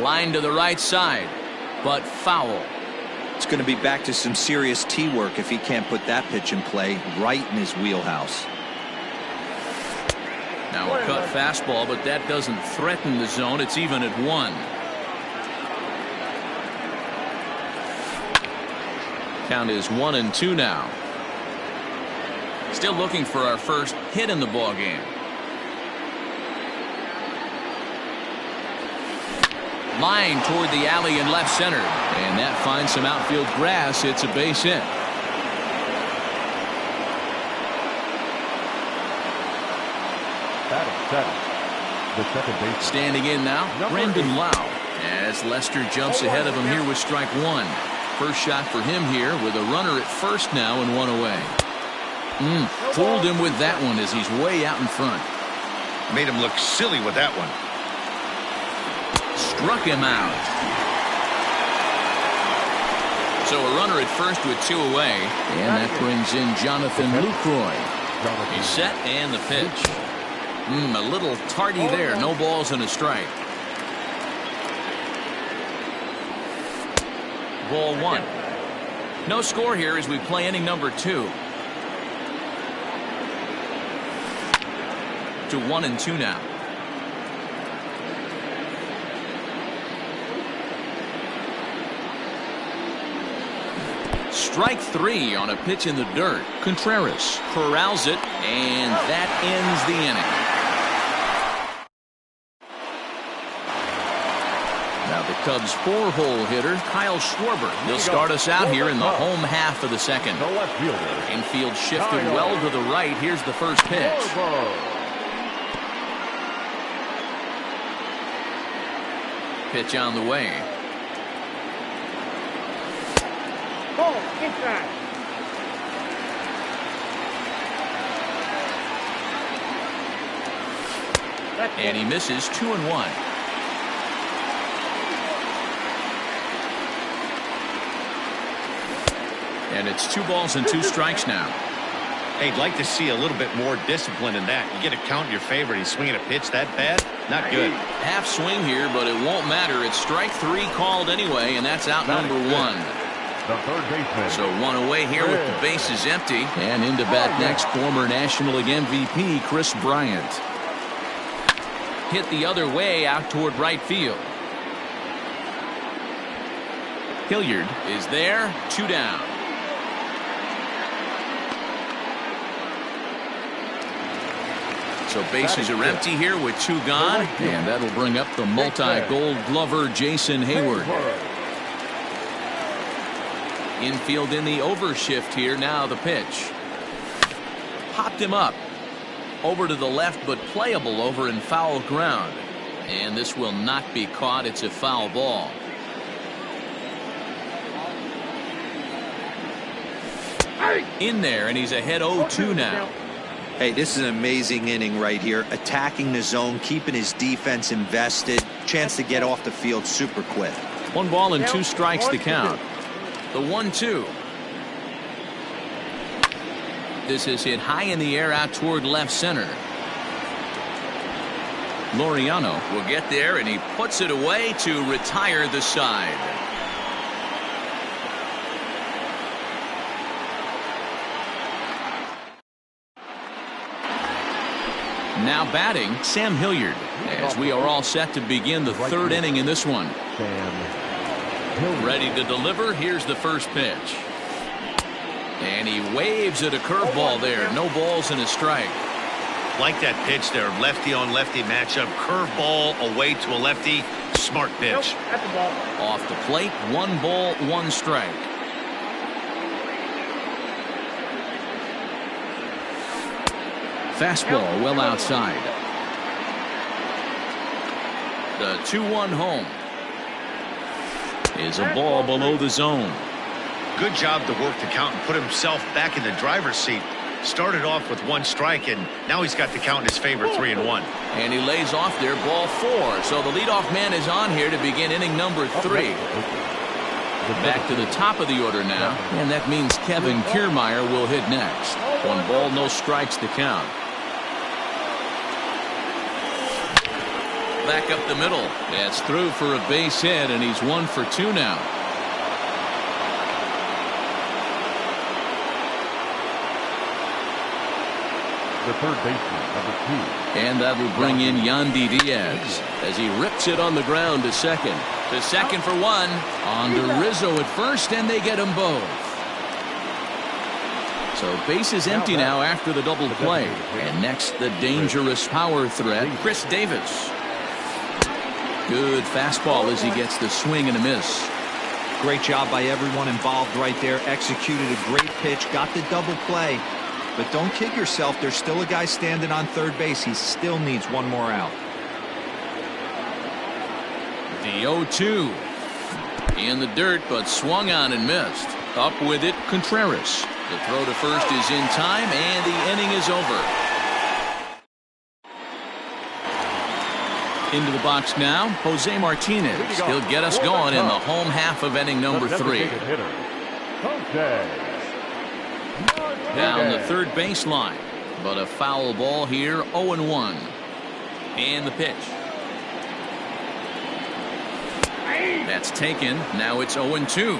Line to the right side, but foul. It's going to be back to some serious tee work if he can't put that pitch in play right in his wheelhouse. Now a cut fastball, but that doesn't threaten the zone. It's even at 1. Count is 1-2 now. Still looking for our first hit in the ball game. Line toward the alley in left center, and that finds some outfield grass. It's a base hit. Batting The second baseman. Standing in now, Brandon Lau, as Lester jumps ahead of him here with strike one. First shot for him here with a runner at first now and one away. Fooled him with that one as he's way out in front. Made him look silly with that one. Struck him out. So a runner at first with two away, and that brings in Jonathan Lucroy. He's set and the pitch. A little tardy there. No balls and a strike. Ball one. No score here as we play inning number 2. To 1-2 now. Strike 3 on a pitch in the dirt. Contreras corrals it, and that ends the inning. Now the Cubs' 4-hole hitter, Kyle Schwarber. He'll start us out here in the home half of the second. The left fielder. Infield shifted well to the right. Here's the first pitch. Pitch on the way. Ball inside. And he misses 2-1. And it's 2 balls and 2 strikes now. Hey, I'd like to see a little bit more discipline in that. You get a count in your favor. He's swinging a pitch that bad. Not good. Half swing here, but it won't matter. It's strike 3 called anyway, and that's out number 1. The third baseman. So 1 away here with the bases empty. And into bat next, former National League MVP Chris Bryant. Hit the other way out toward right field. Hilliard is there. 2 down. So bases are empty here with 2 gone. And that'll bring up the multi-gold glover Jason Hayward. Infield in the overshift here. Now the pitch. Popped him up. Over to the left, but playable over in foul ground. And this will not be caught. It's a foul ball. In there, and he's ahead 0-2 now. Hey, this is an amazing inning right here. Attacking the zone, keeping his defense invested. Chance to get off the field super quick. 1 ball and 2 strikes to count. The 1-2. This is hit high in the air out toward left center. Laureano will get there, and he puts it away to retire the side. Now batting, Sam Hilliard, as we are all set to begin the 3rd inning in this one. Ready to deliver. Here's the first pitch. And he waves at a curveball there. No balls and a strike. Like that pitch there. Lefty on lefty matchup. Curveball away to a lefty. Smart pitch. That's the ball. Off the plate. 1 ball, 1 strike. Fastball well outside. The 2-1 home is a ball below the zone. Good job to work the count and put himself back in the driver's seat. Started off with 1 strike, and now he's got the count in his favor, 3-1. And he lays off there, ball 4. So the leadoff man is on here to begin inning number 3. Back to the top of the order now, and that means Kevin Kiermaier will hit next. 1 ball, no strikes to count. Back up the middle. That's through for a base hit, and he's 1 for 2 now. The third baseman, number 2. And that will bring in Yandy Diaz as he rips it on the ground to second. To second for 1. On to Rizzo at first, and they get them both. So base is empty now after the double play. And next, the dangerous power threat, Chris Davis. Good fastball as he gets the swing and a miss. Great job by everyone involved right there. Executed a great pitch. Got the double play. But don't kid yourself. There's still a guy standing on third base. He still needs 1 more out. The 0-2. In the dirt, but swung on and missed. Up with it, Contreras. The throw to first is in time, and the inning is over. Into the box now, Jose Martinez. He'll get us going in the home half of inning number 3. Down the third baseline, but a foul ball here, 0-1. And the pitch. That's taken. Now it's 0-2.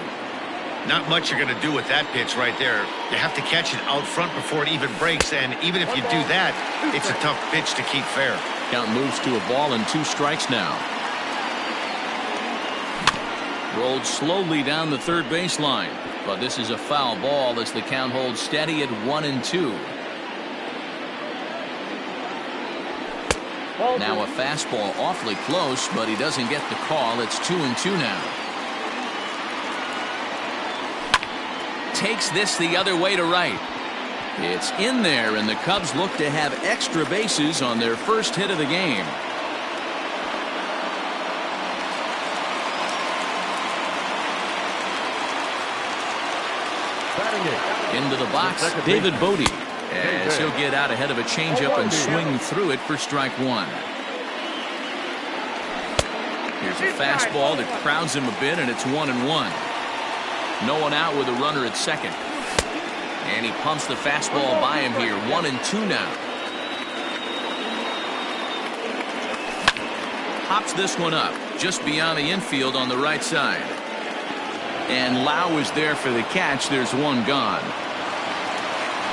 Not much you're going to do with that pitch right there. You have to catch it out front before it even breaks, and even if you do that, it's a tough pitch to keep fair. Count moves to a ball and 2 strikes now. Rolled slowly down the third baseline, but this is a foul ball as the count holds steady at 1-2. Now a fastball awfully close, but he doesn't get the call. It's 2-2 now. Takes this the other way to right. It's in there, and the Cubs look to have extra bases on their first hit of the game. Into the box, David Bodie, as he'll get out ahead of a changeup and swing through it for strike 1. Here's a fastball that crowds him a bit, and it's 1-1. No one out with a runner at second. And he pumps the fastball by him here. 1-2 now. Hops this one up just beyond the infield on the right side. And Lau is there for the catch. There's one gone.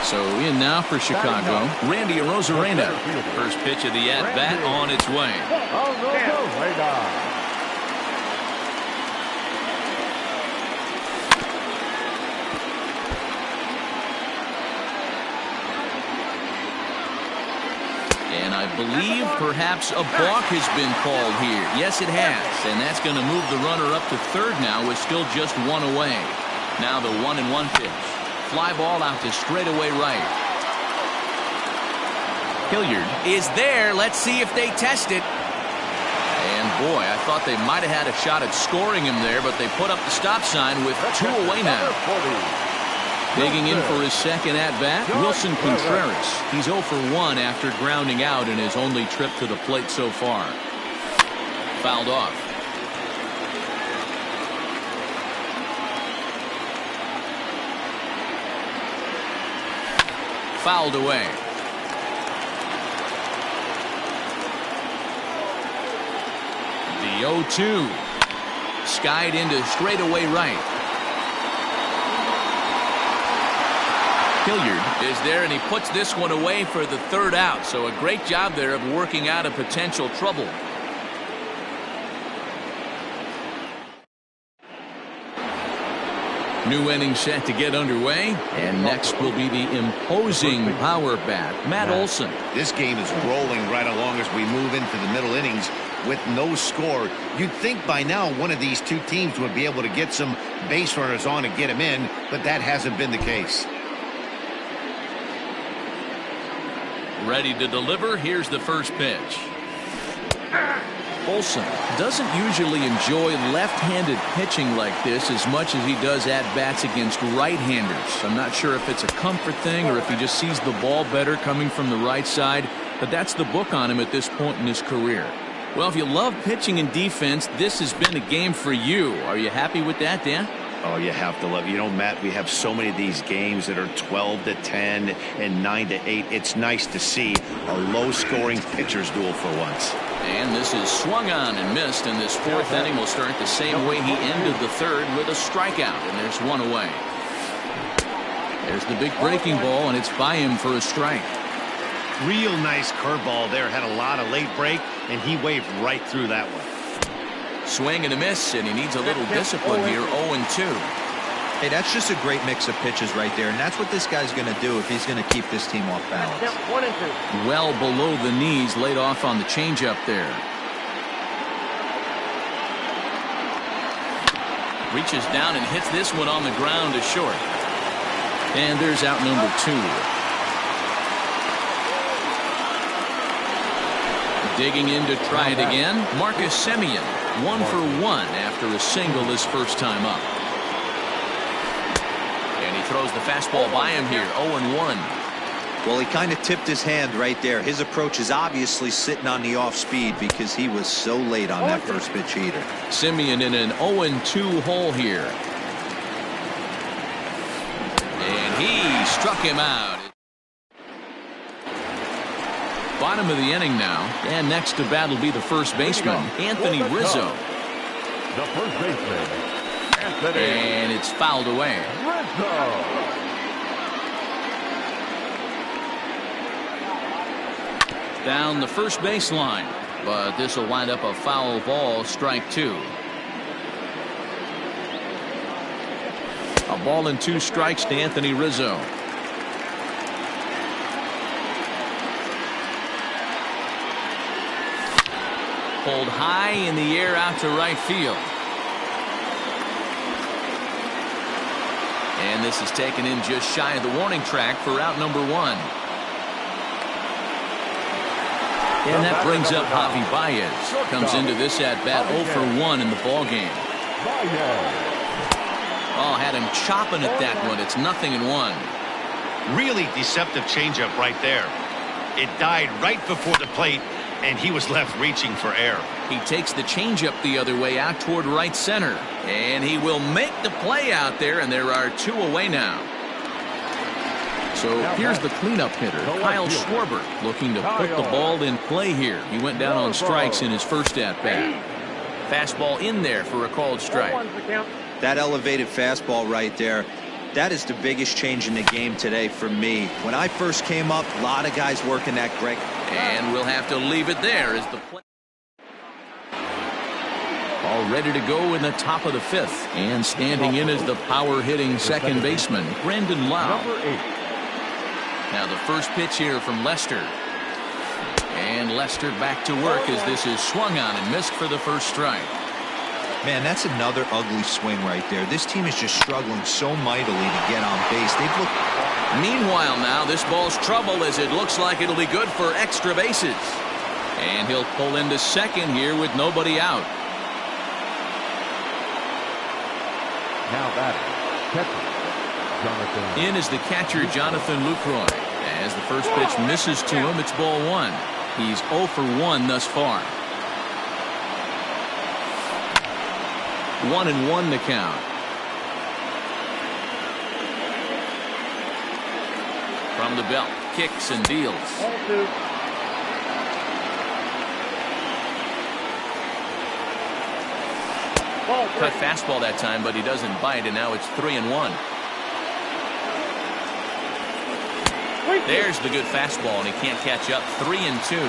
So in now for Chicago, Randy Arozarena. First pitch of the at-bat on its way. And I believe perhaps a balk has been called here. Yes, it has. And that's going to move the runner up to third now with still just 1 away. Now the 1-1 pitch. Fly ball out to straightaway right. Hilliard is there. Let's see if they test it. And boy, I thought they might have had a shot at scoring him there, but they put up the stop sign with 2 away now. Digging in for his second at-bat, Wilson Contreras. He's 0 for 1 after grounding out in his only trip to the plate so far. Fouled off. Fouled away. The 0-2. Skied into straightaway right. Hilliard is there, and he puts this one away for the third out. So a great job there of working out a potential trouble. New inning set to get underway, and next will be the imposing power bat, Matt Olson. This game is rolling right along as we move into the middle innings with no score. You'd think by now one of these two teams would be able to get some base runners on and get them in, but that hasn't been the case. Ready to deliver. Here's the first pitch. Olson doesn't usually enjoy left-handed pitching like this as much as he does at-bats against right-handers. I'm not sure if it's a comfort thing or if he just sees the ball better coming from the right side, but that's the book on him at this point in his career. Well, if you love pitching and defense, this has been a game for you. Are you happy with that, Dan? Oh, you have to love it. You know, Matt, we have so many of these games that are 12-10 and 9-8. It's nice to see a low-scoring pitcher's duel for once. And this is swung on and missed, and this fourth inning will start the same way he ended the third with a strikeout, and there's one away. There's the big breaking ball, and it's by him for a strike. Real nice curveball there. Had a lot of late break, and he waved right through that one. Swing and a miss, and he needs a little discipline here. 0-2. Hey, that's just a great mix of pitches right there, and that's what this guy's going to do if he's going to keep this team off balance. Well below the knees, laid off on the changeup there. Reaches down and hits this one on the ground to short. And there's out number 2. Digging in to try it again, Marcus Semien, 1 for 1 after a single his first time up. And he throws the fastball by him here, 0-1. Well, he kind of tipped his hand right there. His approach is obviously sitting on the off speed because he was so late on that first pitch heater. Semien in an 0-2 hole here. And he struck him out. Bottom of the inning now, and next to bat will be the first baseman, Anthony Rizzo. The first baseman, Anthony. And it's fouled away. Rizzo. Down the first baseline, but this will wind up a foul ball, strike 2. A ball and 2 strikes to Anthony Rizzo. Pulled high in the air out to right field. And this is taken in just shy of the warning track for out number 1. And that brings up Javi Baez. Comes into this at-bat 0 for 1 in the ballgame. Oh, had him chopping at that one. It's 0-1. Really deceptive changeup right there. It died right before the plate, and he was left reaching for air. He takes the changeup the other way out toward right center. And he will make the play out there, and there are 2 away now. So here's the cleanup hitter, Kyle Schwarber, looking to put the ball in play here. He went down on strikes in his first at-bat. Fastball in there for a called strike. That elevated fastball right there, that is the biggest change in the game today for me. When I first came up, a lot of guys working that great. And we'll have to leave it there as the play. All ready to go in the top of the 5th. And standing in is the power-hitting second baseman, Brandon Lau. Now the first pitch here from Lester. And Lester back to work as this is swung on and missed for the first strike. Man, that's another ugly swing right there. This team is just struggling so mightily to get on base. They've looked. Meanwhile now, this ball's trouble as it looks like it'll be good for extra bases. And he'll pull into second here with nobody out. Now batting, catcher Jonathan. In is the catcher Jonathan Lucroy. As the first pitch misses to him, it's ball 1. He's 0 for 1 thus far. 1-1 the count. From the belt, kicks and deals. Cut fastball that time, but he doesn't bite, and now it's 3-1. There's the good fastball, and he can't catch up. 3-2.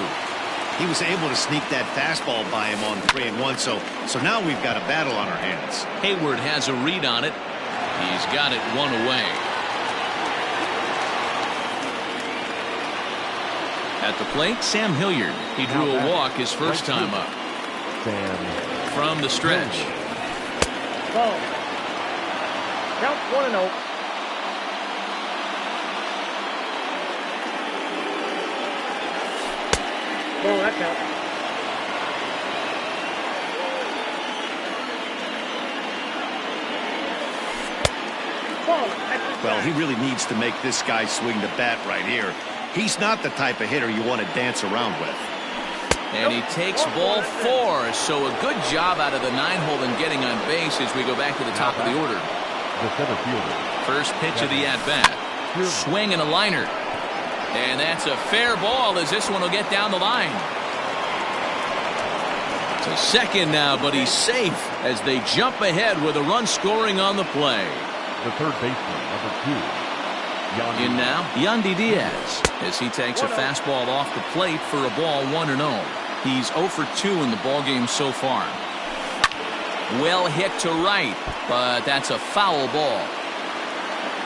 He was able to sneak that fastball by him on 3-1, so now we've got a battle on our hands. Hayward has a read on it. He's got it 1 away. At the plate, Sam Hilliard. He drew a walk his first time up. From the stretch. Ball. Count 1-0. Ball, that counts. Well, he really needs to make this guy swing the bat right here. He's not the type of hitter you want to dance around with. And he takes ball 4. So a good job out of the 9-hole in getting on base as we go back to the top of the order. First pitch of the at-bat. Swing and a liner. And that's a fair ball as this one will get down the line. To second now, but he's safe as they jump ahead with a run scoring on the play. The third baseman, number 2. In now, Yandy Diaz as he takes a fastball off the plate for a ball 1-0. He's 0 for 2 in the ballgame so far. Well hit to right, but that's a foul ball.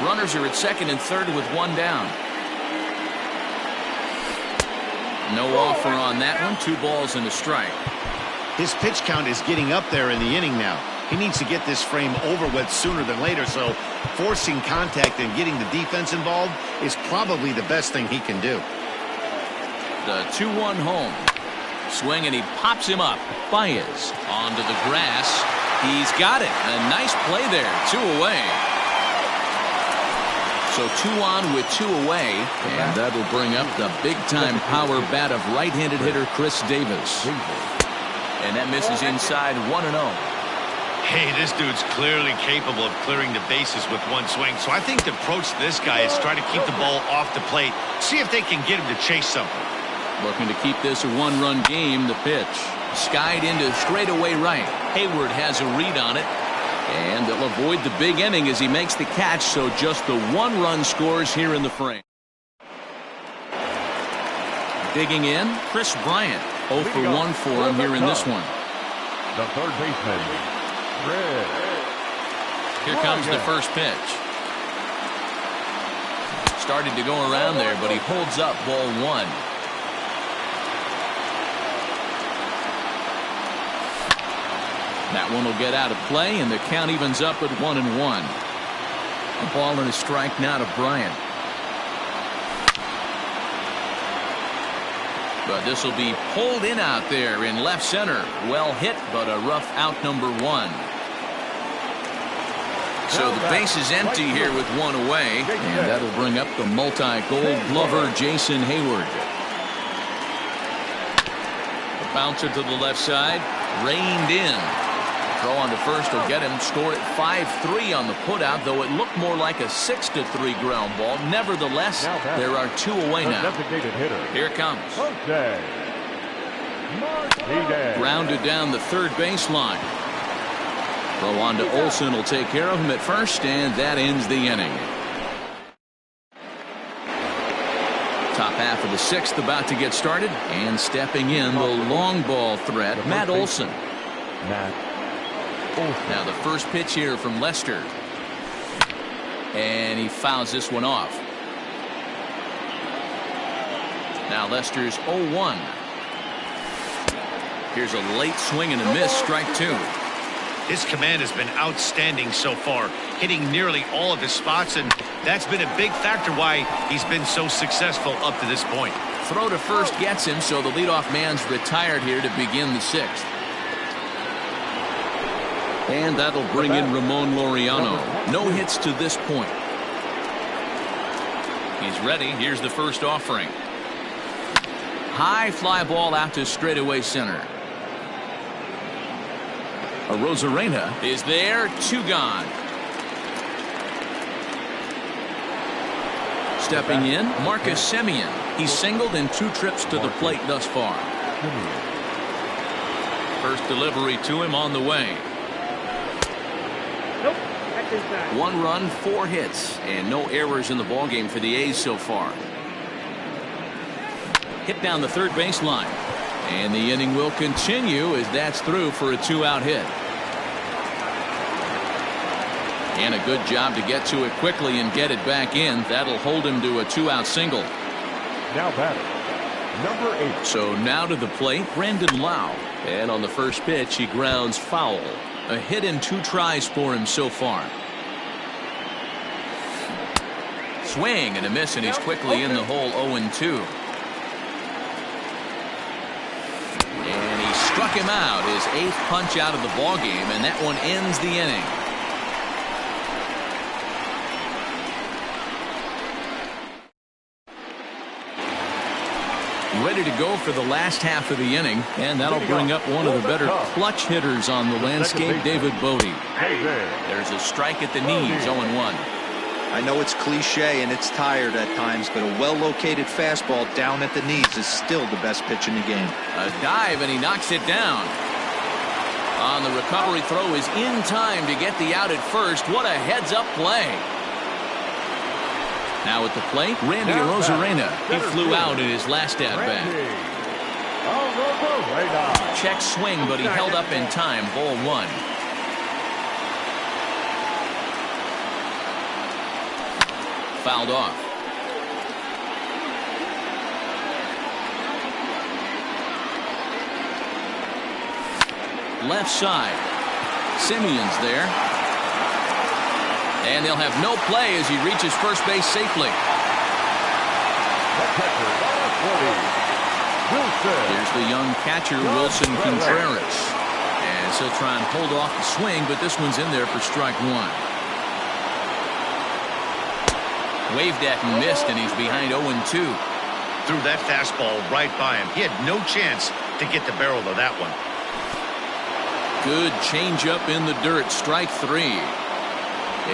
Runners are at second and third with 1 down. No offer on that one. 2 balls and a strike. His pitch count is getting up there in the inning now. He needs to get this frame over with sooner than later, so forcing contact and getting the defense involved is probably the best thing he can do. The 2-1 home. Swing, and he pops him up. Baez onto the grass. He's got it. A nice play there. 2 away. So 2 on with 2 away, and that'll bring up the big-time power bat of right-handed hitter Chris Davis. And that misses inside 1-0. Hey, this dude's clearly capable of clearing the bases with one swing. So I think the approach to this guy is try to keep the ball off the plate. See if they can get him to chase something. Looking to keep this a 1-run game. The pitch. Skied into straightaway right. Hayward has a read on it. And they'll avoid the big inning as he makes the catch. So just the 1-run scores here in the frame. Digging in, Chris Bryant. 0 for 1 for him here in this one. The third baseman. Here comes the first pitch. Started to go around there, but he holds up ball 1. That one will get out of play, and the count evens up at 1-1. A ball and a strike now to Bryant. But this will be pulled in out there in left center. Well hit, but a rough out number 1. So the base is empty here with 1 away, and that'll bring up the multi-gold glover Jason Hayward. The bouncer to the left side, reined in. Throw on to first will get him. Score at 5-3 on the putout, though it looked more like a 6-3 ground ball. Nevertheless, there are 2 away now. Here it comes. Grounded down the third baseline. Throw on to Olson will take care of him at first, and that ends the inning. Top half of the 6th about to get started, and stepping in the long ball threat, Matt Olson. Now the first pitch here from Lester, and he fouls this one off. Now Lester's 0-1. Here's a late swing and a miss, strike 2. His command has been outstanding so far, hitting nearly all of his spots, and that's been a big factor why he's been so successful up to this point. Throw to first gets him, so the leadoff man's retired here to begin the 6th. And that'll bring in Ramon Laureano. No hits to this point. He's ready. Here's the first offering. High fly ball out to straightaway center. Arozarena is there. 2 gone. Stepping in, Marcus Semien. He's singled in 2 trips to the plate thus far. First delivery to him on the way. 1 run, 4 hits, and no errors in the ballgame for the A's so far. Hit down the third baseline, and the inning will continue as that's through for a 2-out hit. And a good job to get to it quickly and get it back in. That'll hold him to a 2-out single. Now batter, number 8. So now to the plate, Brandon Lau. And on the first pitch, he grounds foul. A hit in 2 tries for him so far. Swing and a miss, and he's quickly in the hole. 0-2. And he struck him out, his 8th punch out of the ball game, and that one ends the inning. Ready to go for the last half of the inning, and that'll bring up one of the better clutch hitters on the landscape, David Bote. There's a strike at the knees, 0-1. I know it's cliche and it's tired at times, but a well-located fastball down at the knees is still the best pitch in the game. A dive, and he knocks it down. On the recovery throw is in time to get the out at first. What a heads-up play. Now at the plate, Randy Arozarena. He flew out in his last at-bat. Check swing, but he held up in time. Ball 1. Fouled off. Left side. Semien's there. And they'll have no play as he reaches first base safely. Here's the young catcher, Wilson Contreras. And he'll try and hold off the swing, but this one's in there for strike one. Waved at and missed, and he's behind 0-2. Threw that fastball right by him. He had no chance to get the barrel of that one. Good changeup in the dirt, strike three.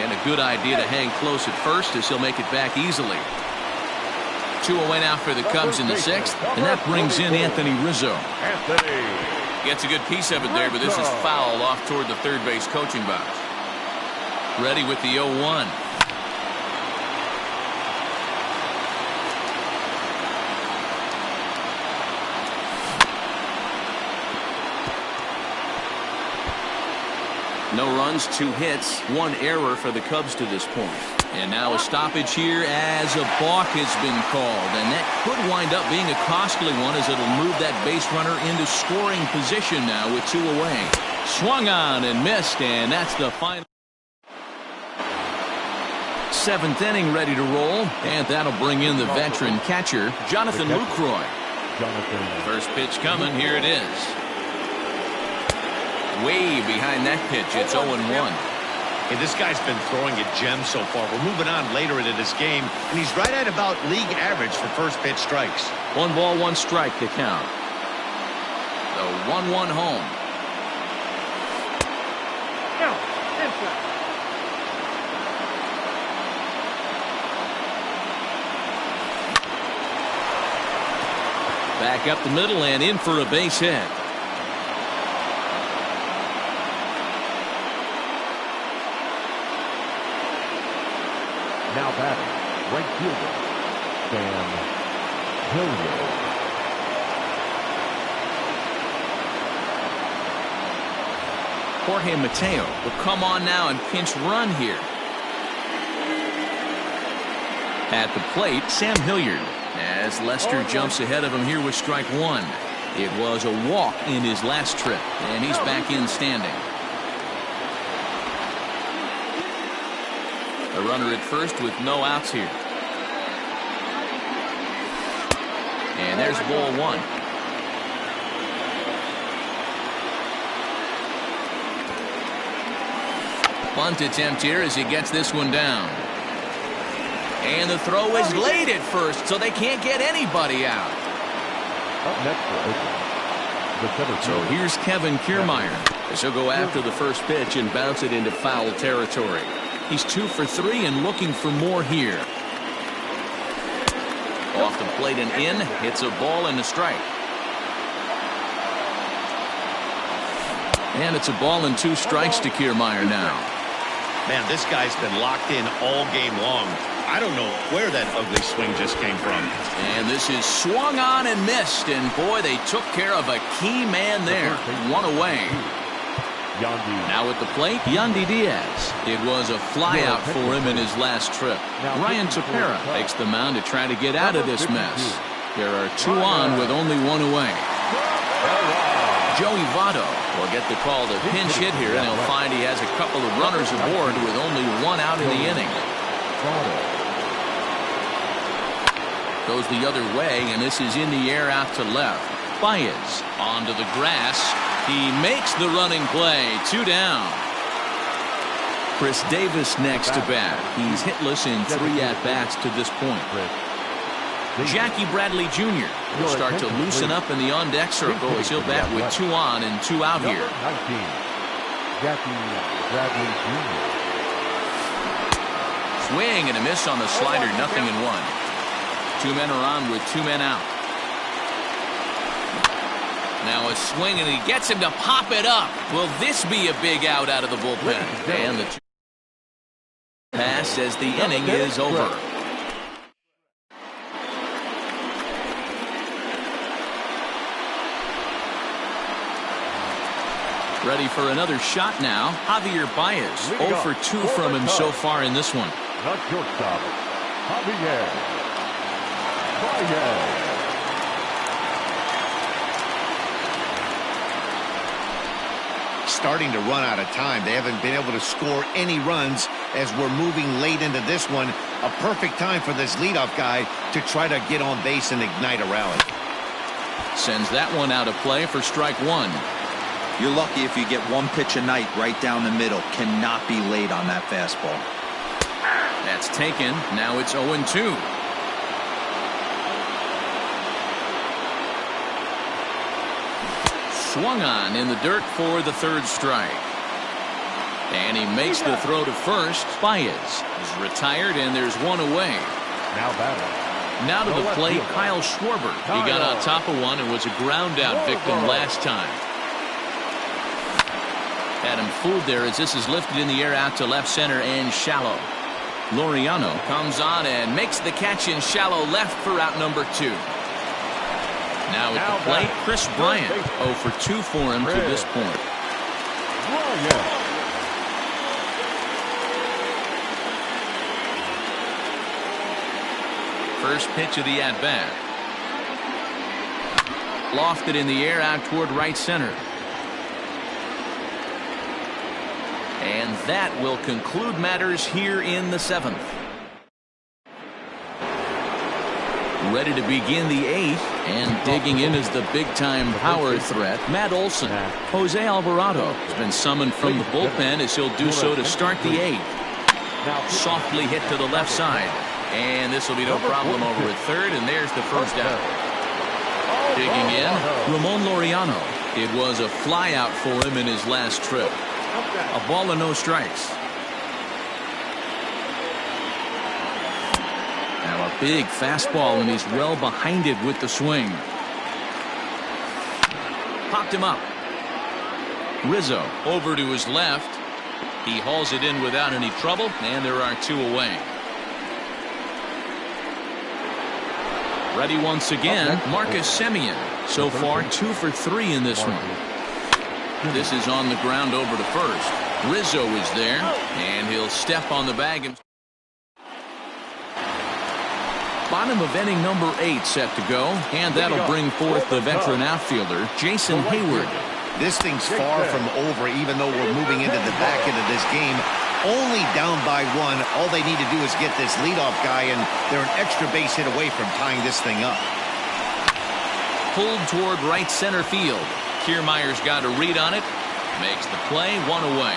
And a good idea to hang close at first as he'll make it back easily. 2 away now for the Cubs in the sixth, and that brings in Anthony Rizzo. Gets a good piece of it there, but this is foul off toward the third base coaching box. Ready with the 0-1. No runs, 2 hits, 1 error for the Cubs to this point. And now a stoppage here as a balk has been called. And that could wind up being a costly one as it'll move that base runner into scoring position now with 2 away. Swung on and missed, and that's the final. 7th inning ready to roll. And that'll bring in the veteran catcher, Jonathan Lucroy. First pitch coming, here it is. Way behind that pitch. It's 0-1. Hey, this guy's been throwing a gem so far. We're moving on later into this game, and he's right at about league average for first pitch strikes. 1 ball, 1 strike to count. The 1-1 home. Back up the middle and in for a base hit. Now batting, right fielder, Sam Hilliard. Jorge Mateo will come on now and pinch run here. At the plate, Sam Hilliard, as Lester jumps ahead of him here with strike one. It was a walk in his last trip, and he's back in standing. A runner at first with no outs here. And there's ball 1. Bunt attempt here as he gets this one down. And the throw is late at first, so they can't get anybody out. Up next for Oakland, So here's Kevin Kiermaier as he'll go after the first pitch and bounce it into foul territory. He's 2 for 3 and looking for more here. Off the plate and in, hits a ball and a strike. And it's a ball and 2 strikes to Kiermaier now. Man, this guy's been locked in all game long. I don't know where that ugly swing just came from. And this is swung on and missed, and boy, they took care of a key man there. 1 away. Now at the plate, Yandy Diaz. It was a flyout for him in his last trip. Ryan Tepera takes the mound to try to get out of this mess. There are 2 on with only 1 away. Joey Votto will get the call to pinch hit here, and he'll find he has a couple of runners aboard with only 1 out in the inning. Goes the other way, and this is in the air out to left. Baez onto the grass. He makes the running play. 2 down. Chris Davis next to bat. He's hitless in 3 at-bats to this point. Jackie Bradley Jr. will start to loosen up in the on-deck circle as he'll bat with 2 on and 2 out here. 19, Jackie Bradley Jr. Swing and a miss on the slider. 0-1. 2 men are on with 2 men out. Now a swing, and he gets him to pop it up. Will this be a big out of the bullpen? And the pass as the inning is over. Ready for another shot now. Javier Baez. 0 for 2 from him so far in this one. Not shortstop, Javier Baez. Starting to run out of time. They haven't been able to score any runs as we're moving late into this one. A perfect time for this leadoff guy to try to get on base and ignite a rally. Sends that one out of play for strike one. You're lucky if you get one pitch a night right down the middle. Cannot be late on that fastball. That's taken. Now it's 0-2. Swung on in the dirt for the third strike. And he makes the throw to first. Baez is retired, and there's one away. Now batting. Now to the plate, Kyle Schwarber. He got on top of one and was a ground out victim last time. Had him fooled there as this is lifted in the air out to left center and shallow. Laureano comes on and makes the catch in shallow left for out number 2. Now at the plate, Chris Bryant. 0 for 2 for him to this point. First pitch of the at-bat. Lofted in the air out toward right center. And that will conclude matters here in the 7th. Ready to begin the 8th, and digging in is the big-time power threat, Matt Olson. Jose Alvarado has been summoned from the bullpen as he'll do so to start the 8th. Softly hit to the left side. And this will be no problem over at third, and there's the first out. Digging in, Ramon Laureano. It was a fly out for him in his last trip. A ball and no strikes. Now a big fastball, and he's well behind it with the swing. Popped him up. Rizzo over to his left. He hauls it in without any trouble, and there are 2 away. Ready once again, Marcus Semien. So far 2 for 3 in this one. This is on the ground over to first. Rizzo is there, and he'll step on the bag. Bottom of inning number 8 set to go, and that'll bring forth the veteran outfielder, Jason Hayward. This thing's far from over, even though we're moving into the back end of this game. Only down by 1. All they need to do is get this leadoff guy, and they're an extra base hit away from tying this thing up. Pulled toward right center field. Kiermaier's got a read on it. Makes the play, 1 away.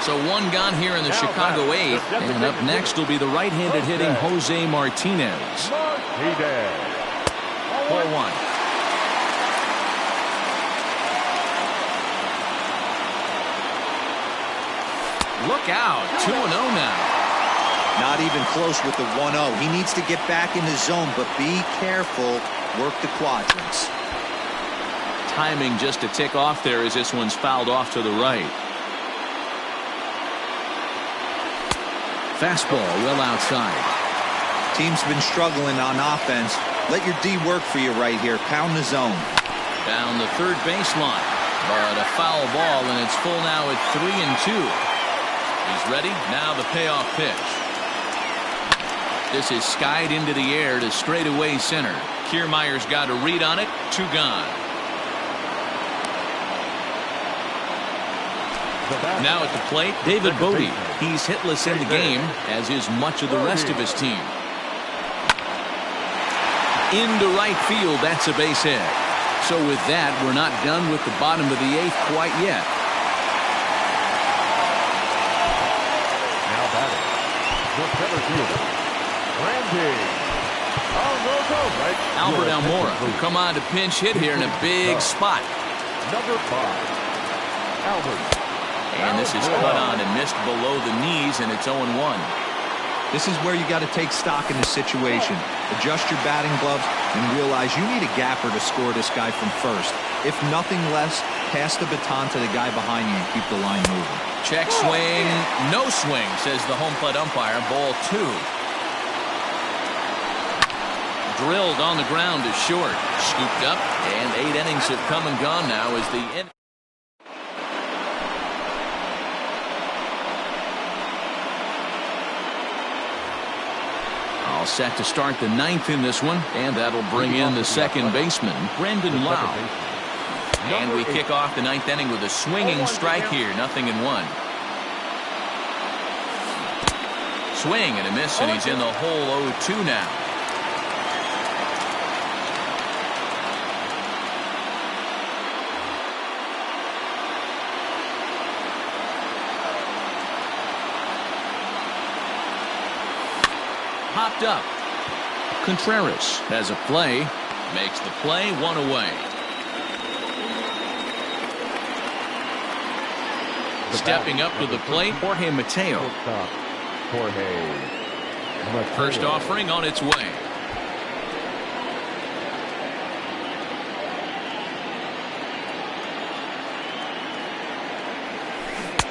So 1 gone here in the Chicago 8th. And up next will be the right-handed hitting Jose Martinez. 4-1. Look out, 2-0 now. Not even close with the 1-0. He needs to get back in the zone, but be careful. Work the quadrants. Timing just a tick off there as this one's fouled off to the right. Fastball well outside. Team's been struggling on offense. Let your D work for you right here. Pound the zone. Down the third baseline. But a foul ball, and it's full now at 3-2. He's ready. Now the payoff pitch. This is skied into the air to straightaway center. Kiermaier's got a read on it. 2 gone. Now at the plate, David Bote. He's hitless in the game, as is much of the rest of his team. Into right field, that's a base hit. So with that, we're not done with the bottom of the 8th quite yet. Now batting, the center fielder, Randy Albert Almora, who come on to pinch hit here in a big spot. Number 5, Albert. And this is cut on and missed below the knees, and it's 0-1. This is where you got to take stock in the situation. Adjust your batting gloves and realize you need a gapper to score this guy from first. If nothing less, pass the baton to the guy behind you and keep the line moving. Check swing. No swing, says the home plate umpire. Ball 2. Drilled on the ground is short. Scooped up, and 8 innings have come and gone now as the inning. All set to start the 9th in this one, and that'll bring in the second baseman, Brandon Lowe. And we kick off the 9th inning with a swinging strike here, 0-1. Swing and a miss, and he's in the hole 0-2 now. popped up. Contreras has a play. Makes the play, one away. Stepping up to the plate, Jorge Mateo. First offering on its way.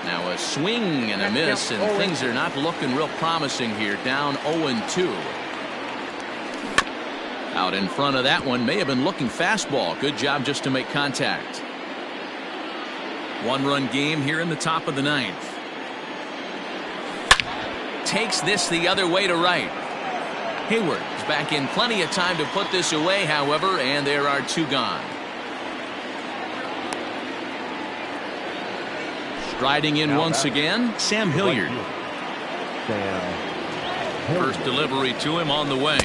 Now a swing and a miss, and things are not looking real promising here. Down 0-2. Out in front of that one, may have been looking fastball. Good job just to make contact. One-run game here in the top of the ninth. Takes this the other way to right. Hayward is back in plenty of time to put this away, however, and there are two gone. Striding in once again, Sam Hilliard. First delivery to him on the way.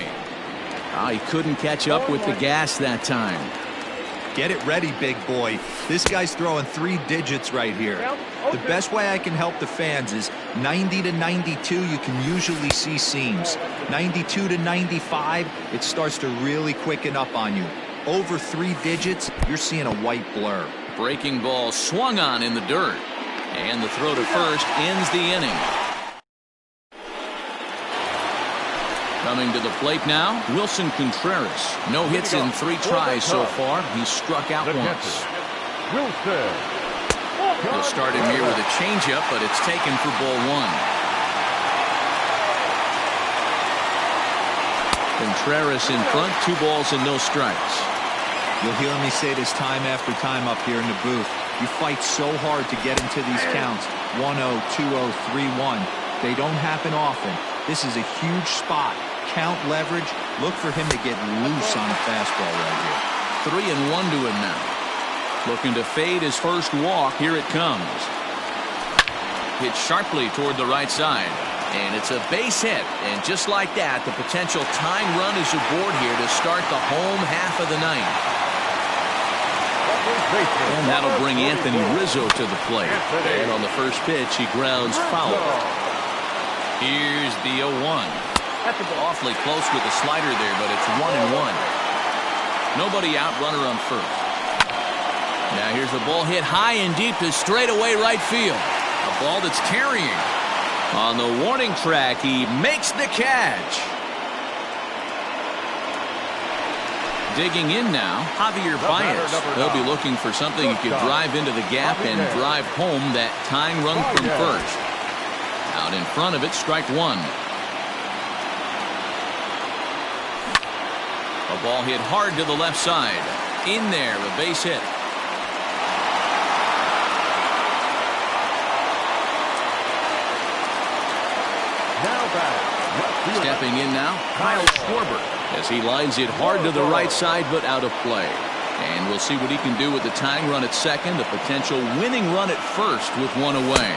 He couldn't catch up with the gas that time. Get it ready, big boy. This guy's throwing 3 digits right here. The best way I can help the fans is 90 to 92, you can usually see seams. 92 to 95, it starts to really quicken up on you. Over 3 digits, you're seeing a white blur. Breaking ball swung on in the dirt. And the throw to first ends the inning. Coming to the plate now, Wilson Contreras. No hits in 3 tries so far. He's struck out once. He'll start him here with a changeup, but it's taken for ball 1. Contreras in front, 2 balls and no strikes. You'll hear me say this time after time up here in the booth. You fight so hard to get into these counts. 1-0, 2-0, 3-1. They don't happen often. This is a huge spot. Count leverage. Look for him to get loose on a fastball right here. 3-1 to him now. Looking to fade his first walk. Here it comes. Hit sharply toward the right side. And it's a base hit. And just like that, the potential tying run is aboard here to start the home half of the ninth. And that'll bring Anthony Rizzo to the plate. And on the first pitch, he grounds foul. Here's the 0-1. Awfully close with the slider there, but it's 1-1. Nobody out, runner on first. Now here's the ball hit high and deep to straightaway right field. A ball that's carrying. On the warning track, he makes the catch. Digging in now, Javier Baez. They'll be looking for something he could drive into the gap and drive home that tying run from first. Out in front of it, strike 1. A ball hit hard to the left side. In there, a base hit. Stepping in now, Kyle Schwarber, as he lines it hard to the right side, but out of play. And we'll see what he can do with the tying run at second, the potential winning run at first with 1 away.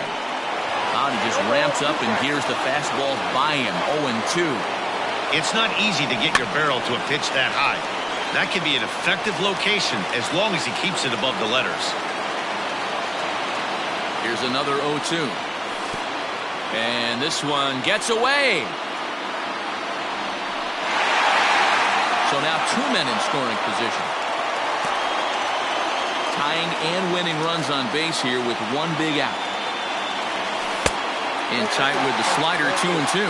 He just ramps up, and here's the fastball by him, 0-2. It's not easy to get your barrel to a pitch that high. That can be an effective location as long as he keeps it above the letters. Here's another 0-2. And this one gets away. So now 2 men in scoring position. Tying and winning runs on base here with 1 big out. In tight with the slider, 2-2.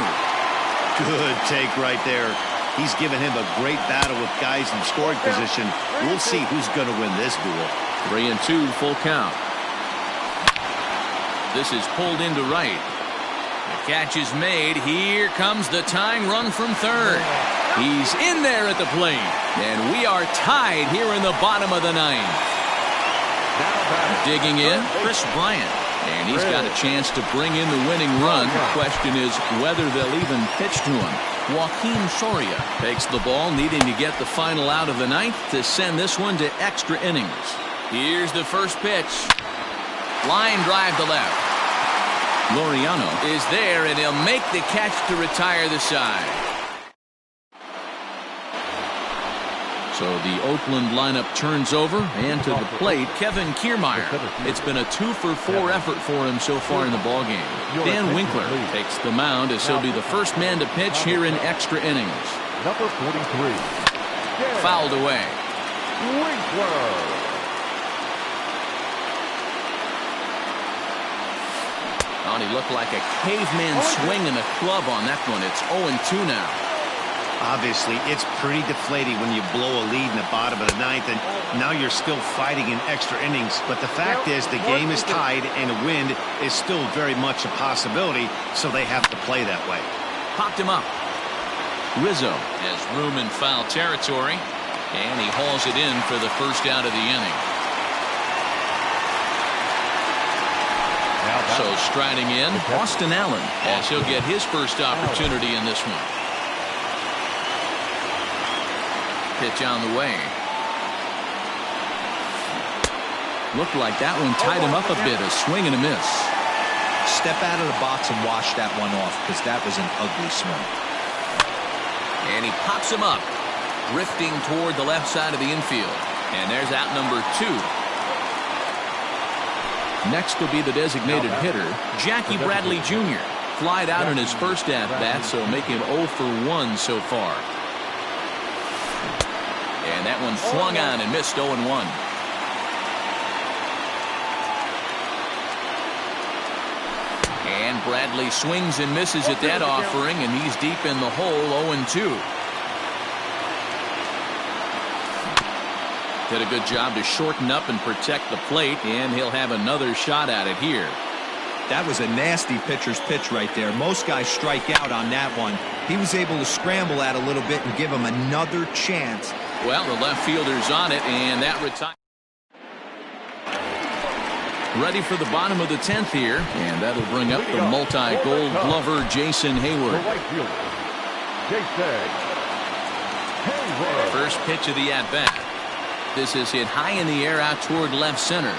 Good take right there. He's given him a great battle with guys in scoring position. We'll see who's going to win this duel. 3-2, full count. This is pulled into right. The catch is made. Here comes the tying run from third. He's in there at the plate. And we are tied here in the bottom of the ninth. Digging in, Chris Bryant. And he's got a chance to bring in the winning run. The question is whether they'll even pitch to him. Joaquin Soria takes the ball, needing to get the final out of the ninth to send this one to extra innings. Here's the first pitch. Line drive to left. Laureano is there, and he'll make the catch to retire the side. So the Oakland lineup turns over, and to the plate, Kevin Kiermaier. It's been a 2-for-4 effort for him so far in the ballgame. Dan Winkler takes the mound as he'll be the first man to pitch here in extra innings. Number 43. Fouled away. Winkler. Oh, he looked like a caveman swinging a club on that one. It's 0-2 now. Obviously, it's pretty deflating when you blow a lead in the bottom of the ninth, and now you're still fighting in extra innings. But the fact is, the game is tied, and a win is still very much a possibility, so they have to play that way. Popped him up. Rizzo has room in foul territory, and he hauls it in for the first out of the inning. So striding in, Austin Allen, as he'll get his first opportunity in this one. Pitch on the way. Looked like that one tied him up a bit. A swing and a miss. Step out of the box and wash that one off, because that was an ugly swing. And he pops him up, drifting toward the left side of the infield. And there's out number 2. Next will be the designated hitter, Jackie Bradley Jr. Flied out in his first at-bat, so making him 0 for 1 so far. And that one swung on and missed 0-1. And Bradley swings and misses at that offering, and he's deep in the hole, 0-2. Did a good job to shorten up and protect the plate, and he'll have another shot at it here. That was a nasty pitcher's pitch right there. Most guys strike out on that one. He was able to scramble at a little bit and give him another chance. Well, the left fielder's on it, and that retires. Ready for the bottom of the 10th here, and that'll bring up the multi-gold glover Jason Heyward. First pitch of the at-bat. This is hit high in the air out toward left center.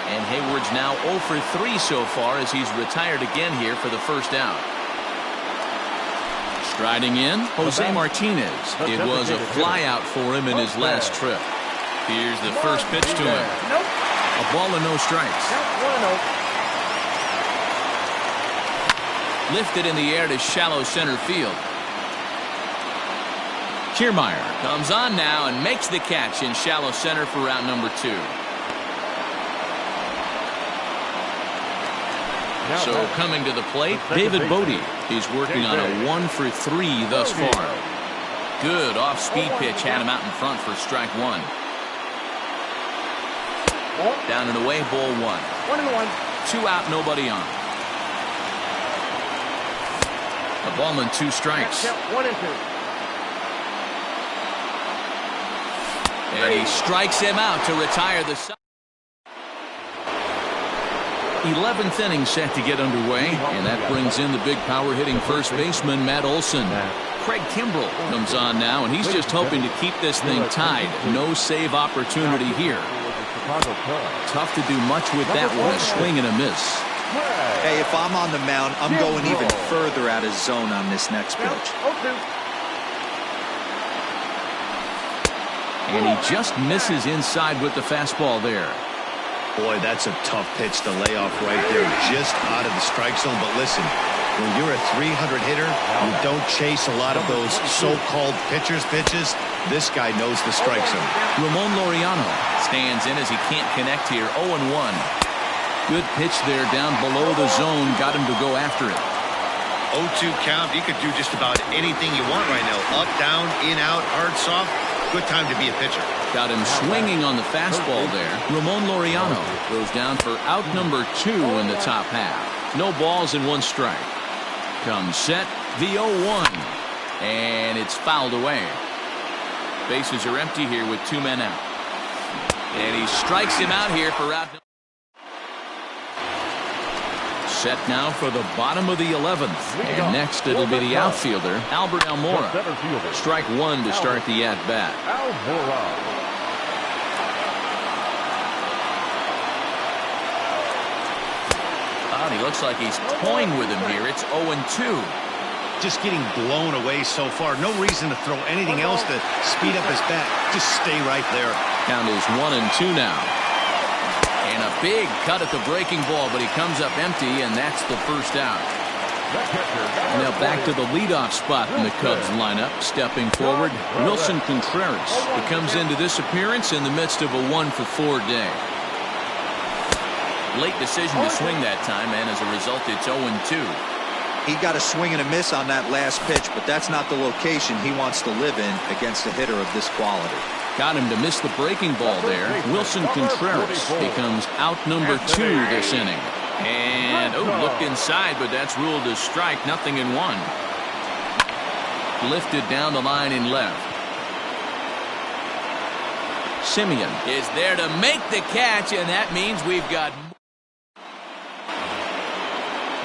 And Heyward's now 0 for 3 so far as he's retired again here for the first out. Striding in, Jose Martinez. It was a fly out for him in his last trip. Here's the first pitch to him. A ball and no strikes. Lifted in the air to shallow center field. Kiermaier comes on now and makes the catch in shallow center for out number 2. So coming to the plate, David Bote. He's working on a 1 for 3 thus far. Good off-speed pitch had him out in front for strike 1. Down and away, ball 1. 2 out, nobody on. A ball and 2 strikes. 1 and 2. And he strikes him out to retire the side. 11th inning set to get underway, and that brings in the big power hitting first baseman Matt Olson. Craig Kimbrell comes on now, and he's just hoping to keep this thing tied. No save opportunity here. Tough to do much with that one. A swing and a miss. Hey, if I'm on the mound, I'm going even further out of zone on this next pitch. And he just misses inside with the fastball there. Boy, that's a tough pitch to lay off right there, just out of the strike zone. But listen, when you're a 300 hitter, you don't chase a lot of those so-called pitcher's pitches. This guy knows the strike zone. Ramon Laureano stands in as he can't connect here. 0-1. Good pitch there down below the zone. Got him to go after it. 0-2 count. You could do just about anything you want right now. Up, down, in, out, hard, soft. Good time to be a pitcher. Got him swinging on the fastball there. Ramon Laureano goes down for out number 2 in the top half. No balls and 1 strike. Comes set, the 0-1. And it's fouled away. Bases are empty here with 2 men out. And he strikes him out here for out. Set now for the bottom of the 11th. And next it'll be the outfielder, Albert Almora. Strike 1 to start the at-bat. He looks like he's toying with him here. It's 0-2. just getting blown away so far. No reason to throw anything else to speed up his bat. Just stay right there. Count is 1-2 now. And a big cut at the breaking ball, but he comes up empty, and that's the first out. Now back to the leadoff spot in the Cubs lineup. Stepping forward, Wilson Contreras. He comes into this appearance in the midst of a 1-for-4 day. Late decision to swing that time, and as a result, it's 0-2. He got a swing and a miss on that last pitch, but that's not the location he wants to live in against a hitter of this quality. Got him to miss the breaking ball there. Wilson Contreras becomes out number 2 this inning. And, looked inside, but that's ruled a strike. 0-1. Lifted down the line in left. Simeon is there to make the catch, and that means we've got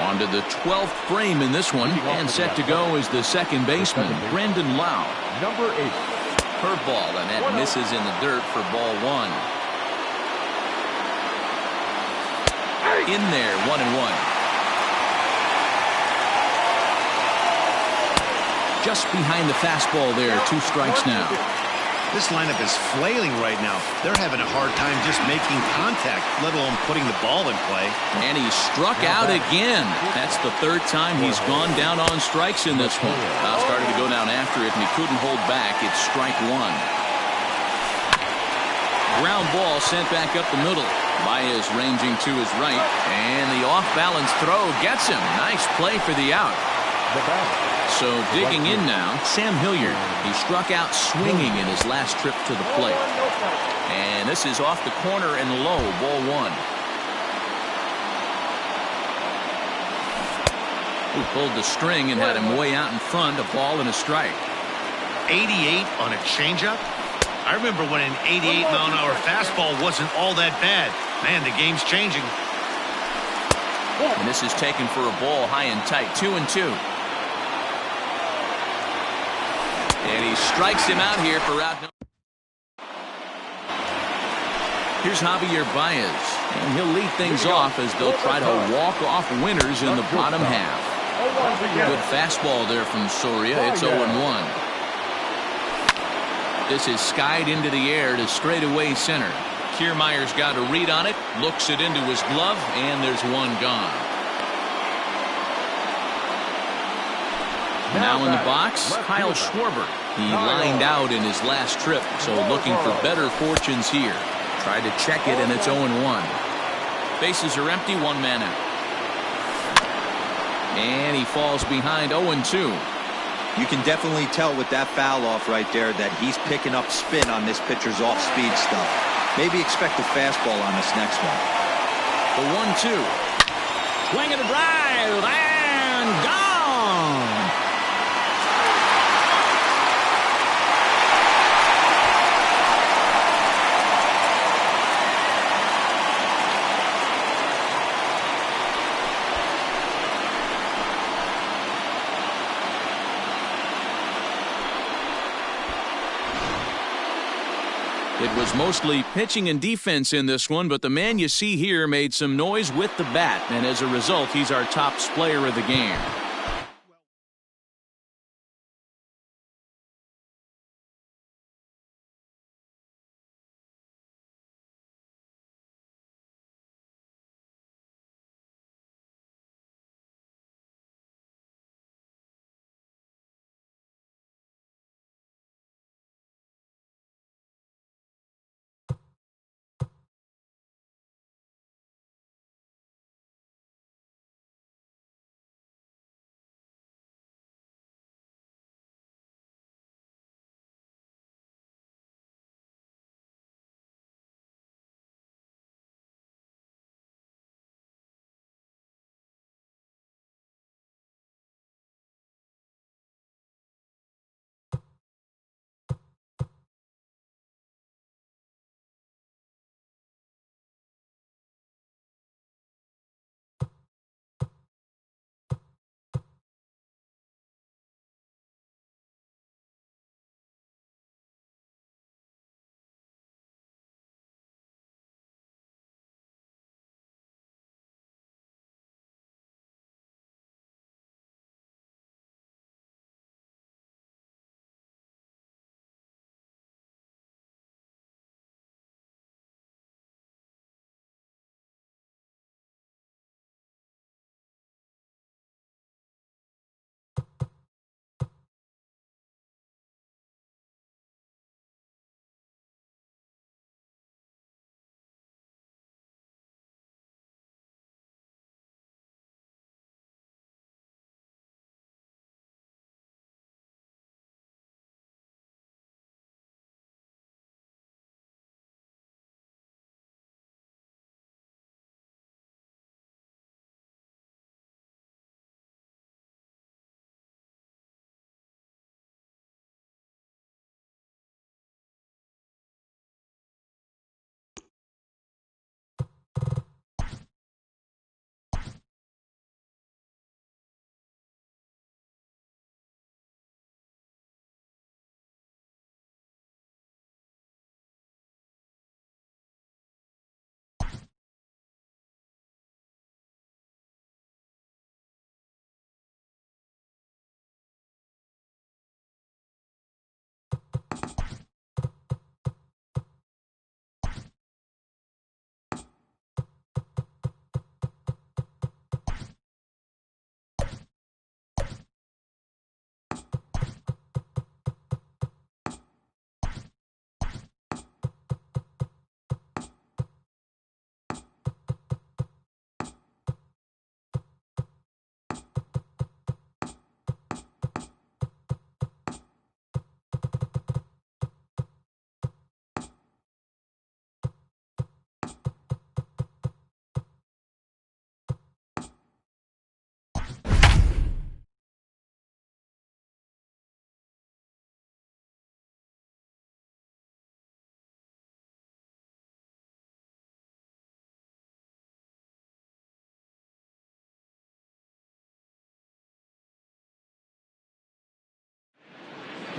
on to the 12th frame in this one, and set to go is the second baseman, Brandon Lowe. Number 8. Curveball, and that misses in the dirt for ball 1. In there, 1-1. Just behind the fastball there, 2 strikes now. This lineup is flailing right now. They're having a hard time just making contact, let alone putting the ball in play. And he struck out again. That's the 3rd time he's gone down on strikes in this one. Started to go down after it, and he couldn't hold back. It's strike 1. Ground ball sent back up the middle. Baez ranging to his right, and the off-balance throw gets him. Nice play for the out. So digging in now, Sam Hilliard. He struck out swinging in his last trip to the plate. And this is off the corner and low, ball 1. Who pulled the string and had him way out in front, a ball and a strike. 88 on a changeup? I remember when an 88-mile-an-hour fastball wasn't all that bad. Man, the game's changing. And this is taken for a ball high and tight, 2-2. And he strikes him out here for out. Here's Javier Baez, and he'll lead things off as they'll try to walk off winners in the bottom half. Good fastball there from Soria. It's 0-1. This is skied into the air to straightaway center. Kiermaier's got a read on it, looks it into his glove, and there's one gone. Now in the box, Kyle Schwarber. He lined out in his last trip, so looking for better fortunes here. Tried to check it, and it's 0-1. Bases are empty, 1 man out. And he falls behind 0-2. You can definitely tell with that foul off right there that he's picking up spin on this pitcher's off-speed stuff. Maybe expect a fastball on this next one. The 1-2. Swing and a drive, and gone. It was mostly pitching and defense in this one, but the man you see here made some noise with the bat, and as a result, he's our top player of the game.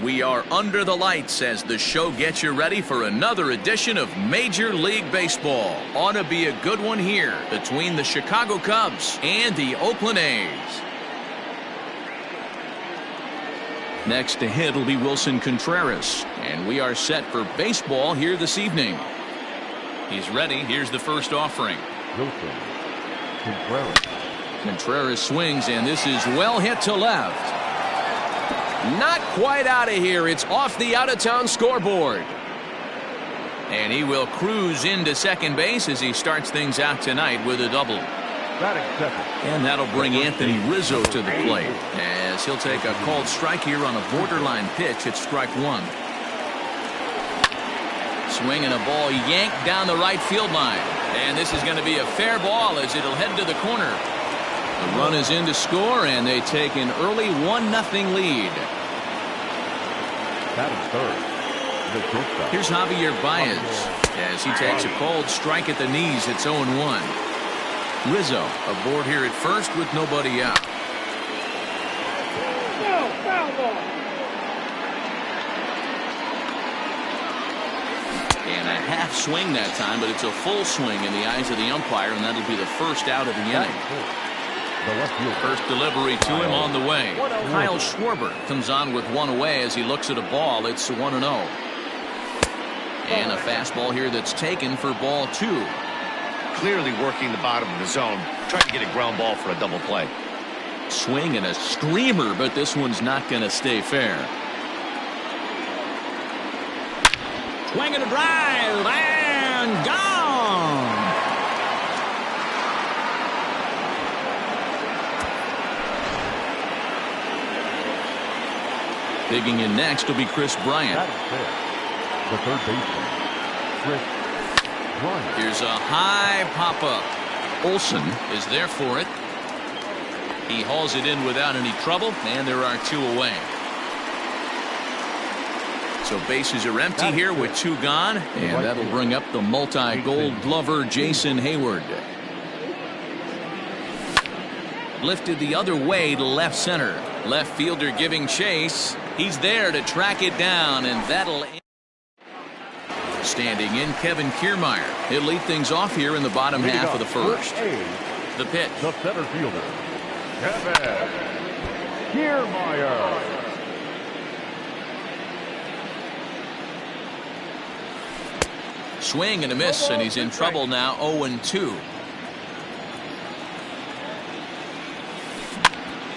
We are under the lights as the show gets you ready for another edition of Major League Baseball. Ought to be a good one here between the Chicago Cubs and the Oakland A's. Next to hit will be Wilson Contreras, and we are set for baseball here this evening. He's ready. Here's the first offering. Wilson Contreras. Contreras swings, and this is well hit to left. Not quite out of here. It's off the out-of-town scoreboard. And he will cruise into second base as he starts things out tonight with a double. And that'll bring Anthony Rizzo to the plate as he'll take a called strike here on a borderline pitch at strike one. Swinging a ball yanked down the right field line. And this is going to be a fair ball as it'll head to the corner. The run is in to score, and they take an early 1-0 lead. Here's Javier Baez as he takes a called strike at the knees. It's 0-1. Rizzo aboard here at first with nobody out. And a half swing that time, but it's a full swing in the eyes of the umpire, and that'll be the first out of the inning. First delivery to him on the way. Kyle Schwarber comes on with one away as he looks at a ball. It's 1-0. And a fastball here that's taken for ball two. Clearly working the bottom of the zone, trying to get a ground ball for a double play. Swing and a screamer, but this one's not going to stay fair. Swing and a drive, and gone. Digging in next will be Chris Bryant. The third baseman, Chris Bryant. Here's a high pop-up. Olsen is there for it. He hauls it in without any trouble, and there are two away. So bases are empty here with two gone, and that'll bring up the multi-gold glover Jason Hayward. Lifted the other way to left center. Left fielder giving chase. He's there to track it down, and that'll... Standing in, Kevin Kiermaier. He'll lead things off here in the bottom half of the first. The pitch. The center fielder, Kevin Kiermaier. Swing and a miss, and he's in trouble now. 0-2.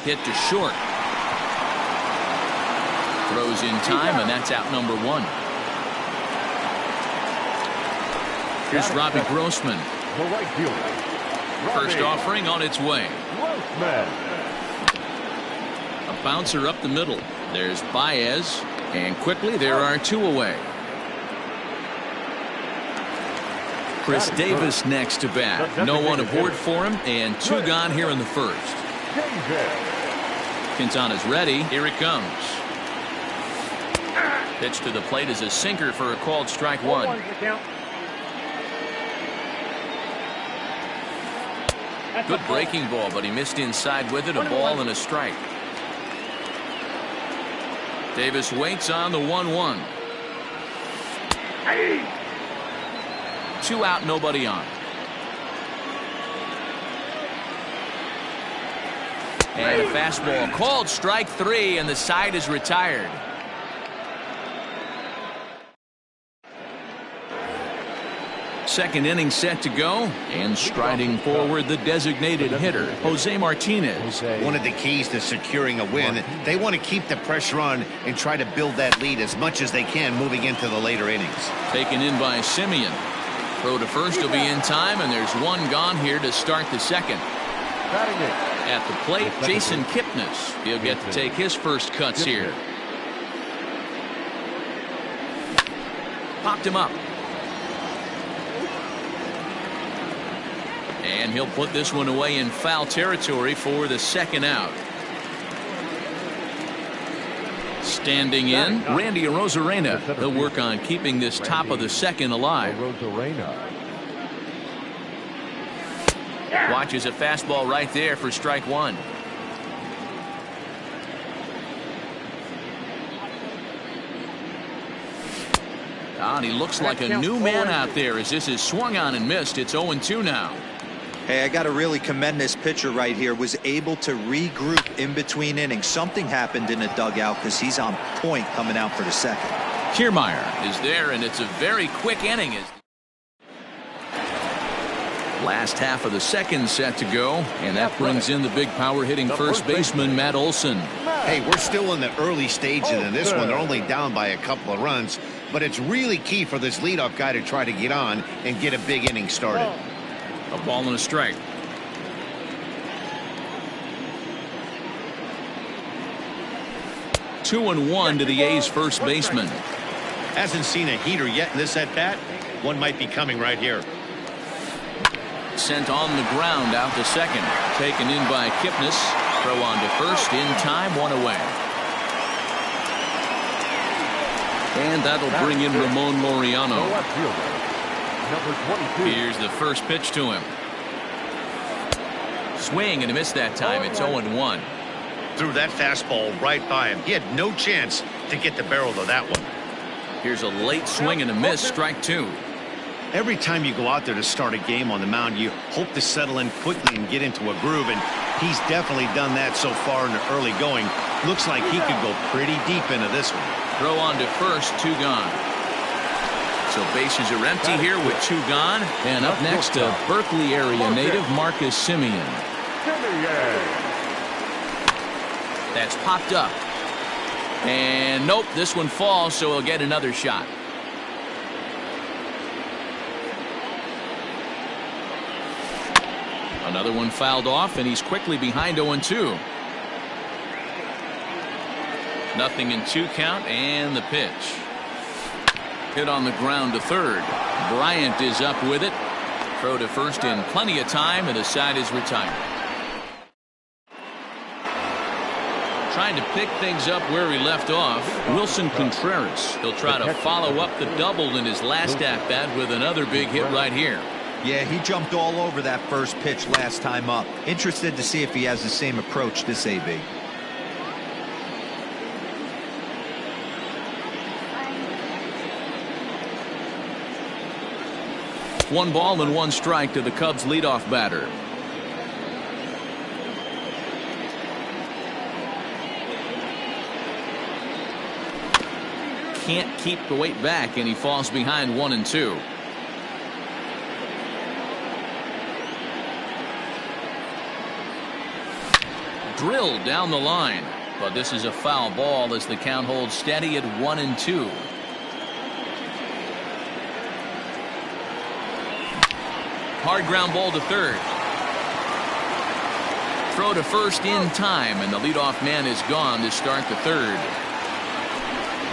Hit to short. Throws in time, and that's out number one. Here's Robbie Grossman. The right fielder. First offering on its way. Grossman. A bouncer up the middle. There's Baez, and quickly there are two away. Chris Davis next to bat. No one aboard for him, and two gone here in the first. Quintana's ready. Here it comes. Pitch to the plate is a sinker for a called strike one. Good breaking ball, but he missed inside with it. A ball and a strike. Davis waits on the 1-1. Two out, nobody on. And a fastball called strike three, and the side is retired. Second inning set to go, and striding forward the designated hitter, Jose Martinez. One of the keys to securing a win, they want to keep the pressure on and try to build that lead as much as they can moving into the later innings. Taken in by Simeon. Throw to first will be in time, and there's one gone here to start the second. At the plate, Jason Kipnis. He'll get to take his first cuts here. Popped him up. And he'll put this one away in foul territory for the second out. Standing in, Randy Arozarena. He'll work on keeping this top of the second alive. Watches a fastball right there for strike one. And he looks like a new man out there as this is swung on and missed. It's 0-2 now. Hey, I got to really commend this pitcher right here. Was able to regroup in between innings. Something happened in the dugout because he's on point coming out for the second. Kiermaier is there, and it's a very quick inning. Last half of the second set to go, and that brings in the big power hitting first baseman Matt Olson. Hey, we're still in the early stages in this one. They're only down by a couple of runs, but it's really key for this leadoff guy to try to get on and get a big inning started. A ball and a strike. Two and one to the A's first baseman. Hasn't seen a heater yet in this at-bat. One might be coming right here. Sent on the ground out to second. Taken in by Kipnis. Throw on to first. In time, one away. And that'll bring in Ramon Laureano. Here's the first pitch to him. Swing and a miss that time. It's 0-1. Threw that fastball right by him. He had no chance to get the barrel of that one. Here's a late swing and a miss. Strike two. Every time you go out there to start a game on the mound, you hope to settle in quickly and get into a groove, and he's definitely done that so far in the early going. Looks like he could go pretty deep into this one. Throw on to first, two gone. So bases are empty here with two gone. And up next, a Berkeley area native, Marcus Simeon. That's popped up. And nope, this one falls, so he'll get another shot. Another one fouled off, and he's quickly behind 0-2. Nothing in two count, and the pitch. Hit on the ground to third. Bryant is up with it. Throw to first in plenty of time, and the side is retired. Trying to pick things up where he left off, Wilson Contreras. He'll try to follow up the double in his last at-bat with another big hit right here. Yeah, he jumped all over that first pitch last time up. Interested to see if he has the same approach this AB. One ball and one strike to the Cubs leadoff batter. Can't keep the weight back, and he falls behind 1-2. Drilled down the line, but this is a foul ball as the count holds steady at 1-2. Hard ground ball to third. Throw to first in time, and the leadoff man is gone to start the third.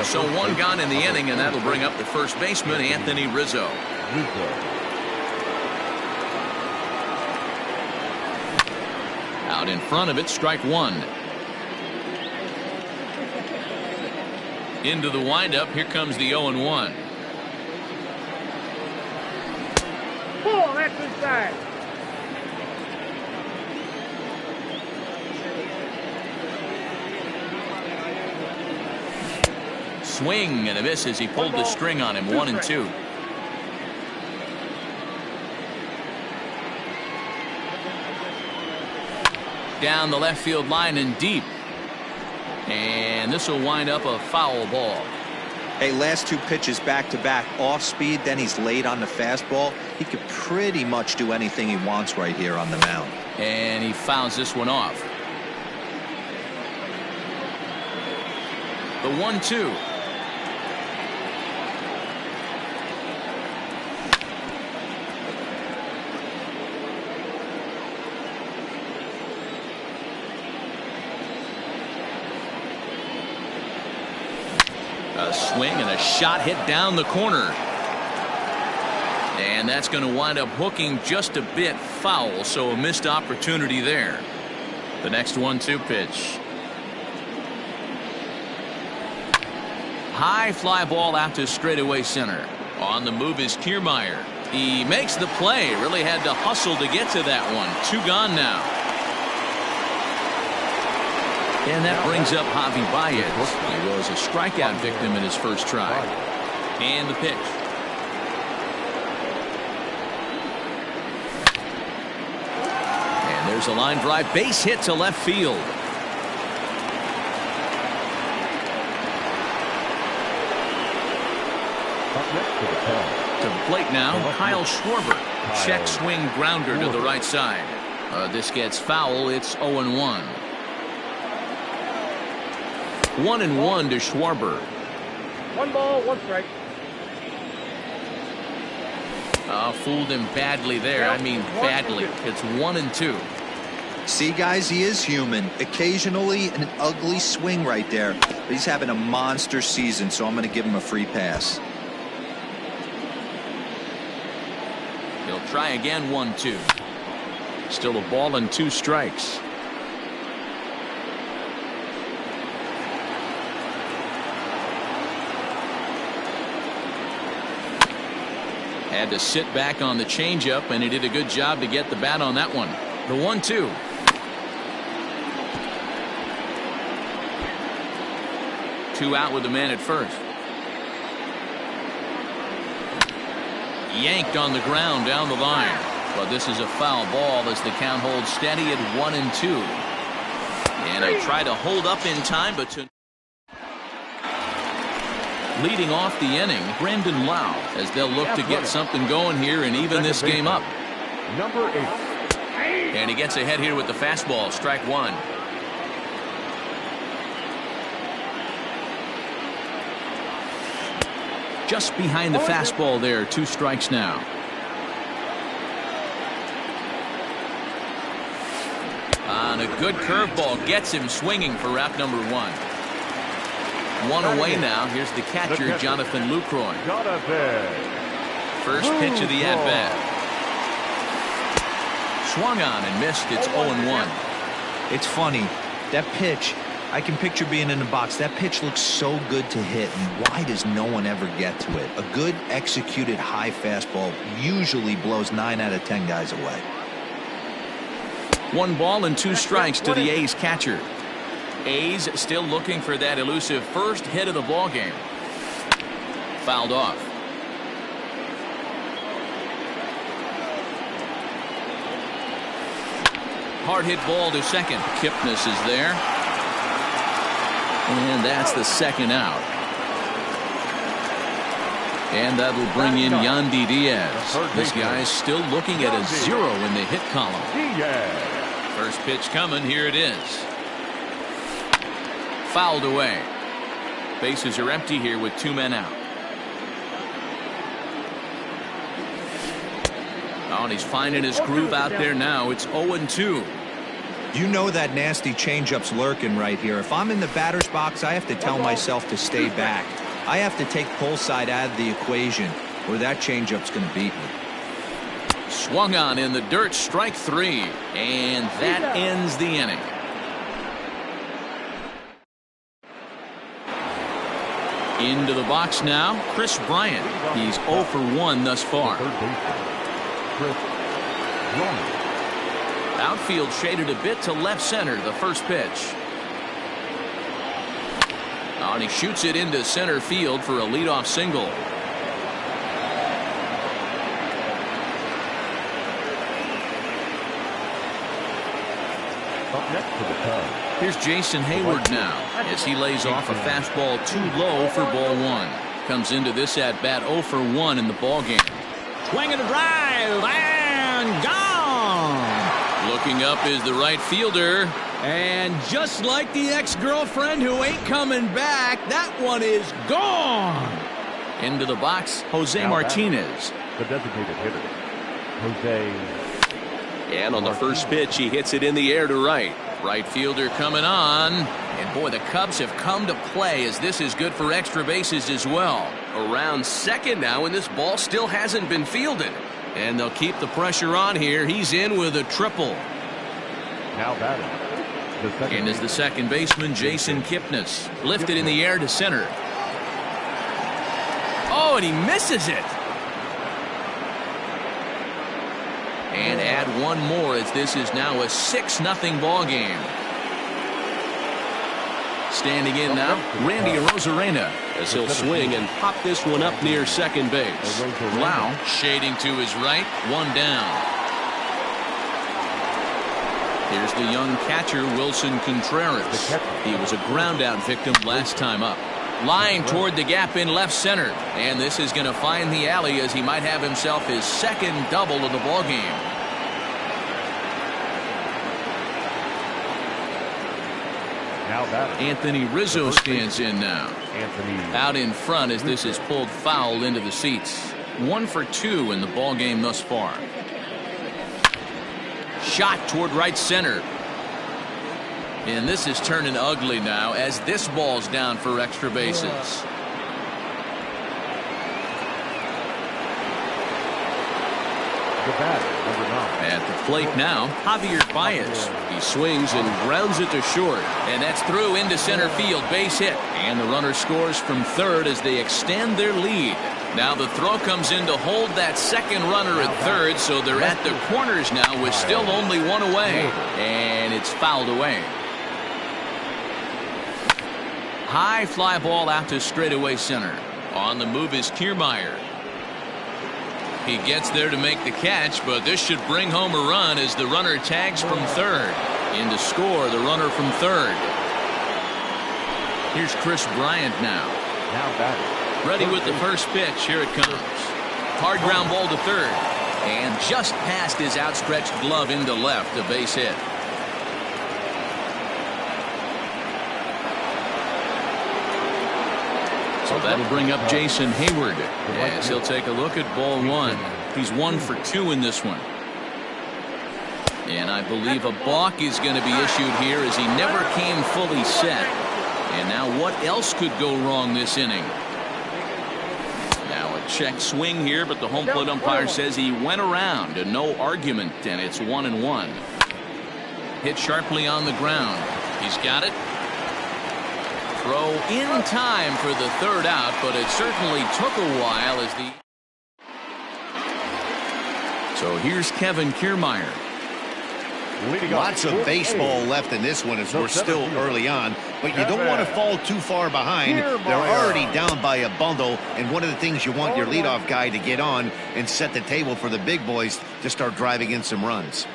So one gone in the inning, and that'll bring up the first baseman, Anthony Rizzo. Out in front of it, strike one. Into the windup, here comes the 0-1. Pull, that's inside. Swing and a miss as he pulled the string on him. 1-2. Down the left field line and deep. And this will wind up a foul ball. Hey, last 2 pitches back-to-back, off speed, then he's late on the fastball. He could pretty much do anything he wants right here on the mound. And he fouls this one off. The 1-2. A swing and a shot hit down the corner. And that's going to wind up hooking just a bit foul, so a missed opportunity there. The next 1-2 pitch. High fly ball out to straightaway center. On the move is Kiermaier. He makes the play. Really had to hustle to get to that one. 2 gone now. And that brings up Javi Baez. He was a strikeout victim in his first try. And the pitch. And there's a line drive, base hit to left field. To the plate now, Kyle Schwarber. Check swing grounder to the right side. This gets foul. It's 0-1. 1-1 to Schwarber. 1 ball, 1 strike. Fooled him badly there. I mean badly. It's 1-2. See, guys, he is human. Occasionally an ugly swing right there. But he's having a monster season, so I'm going to give him a free pass. He'll try again. 1-2. Still a ball and 2 strikes. Had to sit back on the changeup, and he did a good job to get the bat on that one. The 1-2. Two out with the man at first. Yanked on the ground down the line. But this is a foul ball as the count holds steady at 1-2. And I try to hold up in time, but to leading off the inning, Brandon Lau, as they'll look to get something going here and even this game up. Number 8. And he gets ahead here with the fastball. Strike 1. Just behind the fastball there. 2 strikes now. On a good curveball gets him swinging for out number 1. 1 away now. Here's the catcher, Jonathan Lucroy. First pitch of the at-bat. Swung on and missed. It's 0-1. It's funny. That pitch, I can picture being in the box. That pitch looks so good to hit, and why does no one ever get to it? A good executed high fastball usually blows 9 out of 10 guys away. 1 ball and 2 strikes to the A's catcher. A's still looking for that elusive first hit of the ball game. Fouled off. Hard hit ball to second. Kipnis is there. And that's the second out. And that'll bring in Yandy Diaz. This guy's still looking at a 0 in the hit column. First pitch coming. Here it is. Fouled away. Bases are empty here with 2 men out. Oh, and he's finding his groove out there now. It's 0-2. You know that nasty changeup's lurking right here. If I'm in the batter's box, I have to tell myself to stay back. I have to take pull side out of the equation, or that changeup's going to beat me. Swung on in the dirt. Strike 3. And that ends the inning. Into the box now, Chris Bryant. He's 0 for 1 thus far. Outfield shaded a bit to left center. The first pitch. Oh, and he shoots it into center field for a leadoff single. Up next to the Cubs. Here's Jason Hayward now as he lays off a fastball too low for ball 1. comes into this at bat 0 for 1 in the ball game. Swing and a drive and gone. Looking up is the right fielder. And just like the ex-girlfriend who ain't coming back, that one is gone. Into the box, Jose Now Martinez. The designated hitter, Jose. And on the first pitch, he hits it in the air to right. Right fielder coming on. And boy, the Cubs have come to play as this is good for extra bases as well. Around second now, and this ball still hasn't been fielded. And they'll keep the pressure on here. He's in with a triple. Now batting. And is the second baseman, Jason Kipnis. Lifted in the air to center. Oh, and he misses it. And add one more as this is now a 6-0 ball game. Standing in now, Randy Arozarena. As he'll swing and pop this one up near second base. Wow. Shading to his right, one down. Here's the young catcher, Wilson Contreras. He was a ground-out victim last time up. Line toward the gap in left center. And this is going to find the alley as he might have himself his second double of the ball game. Now batting. Anthony Rizzo stands in now. Anthony. Out in front as this is pulled foul into the seats. 1 for 2 in the ball game thus far. Shot toward right center. And this is turning ugly now as this ball's down for extra bases. The batter, number 9. At the plate now, Javier Baez. He swings and grounds it to short. And that's through into center field. Base hit. And the runner scores from third as they extend their lead. Now the throw comes in to hold that second runner at third, so they're at the corners now with still only one away. And it's fouled away. High fly ball out to straightaway center. On the move is Kiermaier. He gets there to make the catch, but this should bring home a run as the runner tags from third. In to score the runner from third. Here's Chris Bryant now. Now batting. Ready with the first pitch. Here it comes. Hard ground ball to third. And just past his outstretched glove into left. A base hit. So that'll bring up Jason Hayward as he'll take a look at ball 1. He's 1 for 2 in this one. And I believe a balk is going to be issued here as he never came fully set. And now what else could go wrong this inning? Now a check swing here, but the home plate umpire says he went around and no argument, and it's 1-1. Hit sharply on the ground. He's got it. Throw in time for the third out, but it certainly took a while as the... So here's Kevin Kiermaier. Lots of baseball left in this one as we're still early on, but you don't want to fall too far behind. They're already down by a bundle, and one of the things you want your leadoff guy to get on and set the table for the big boys to start driving in some runs.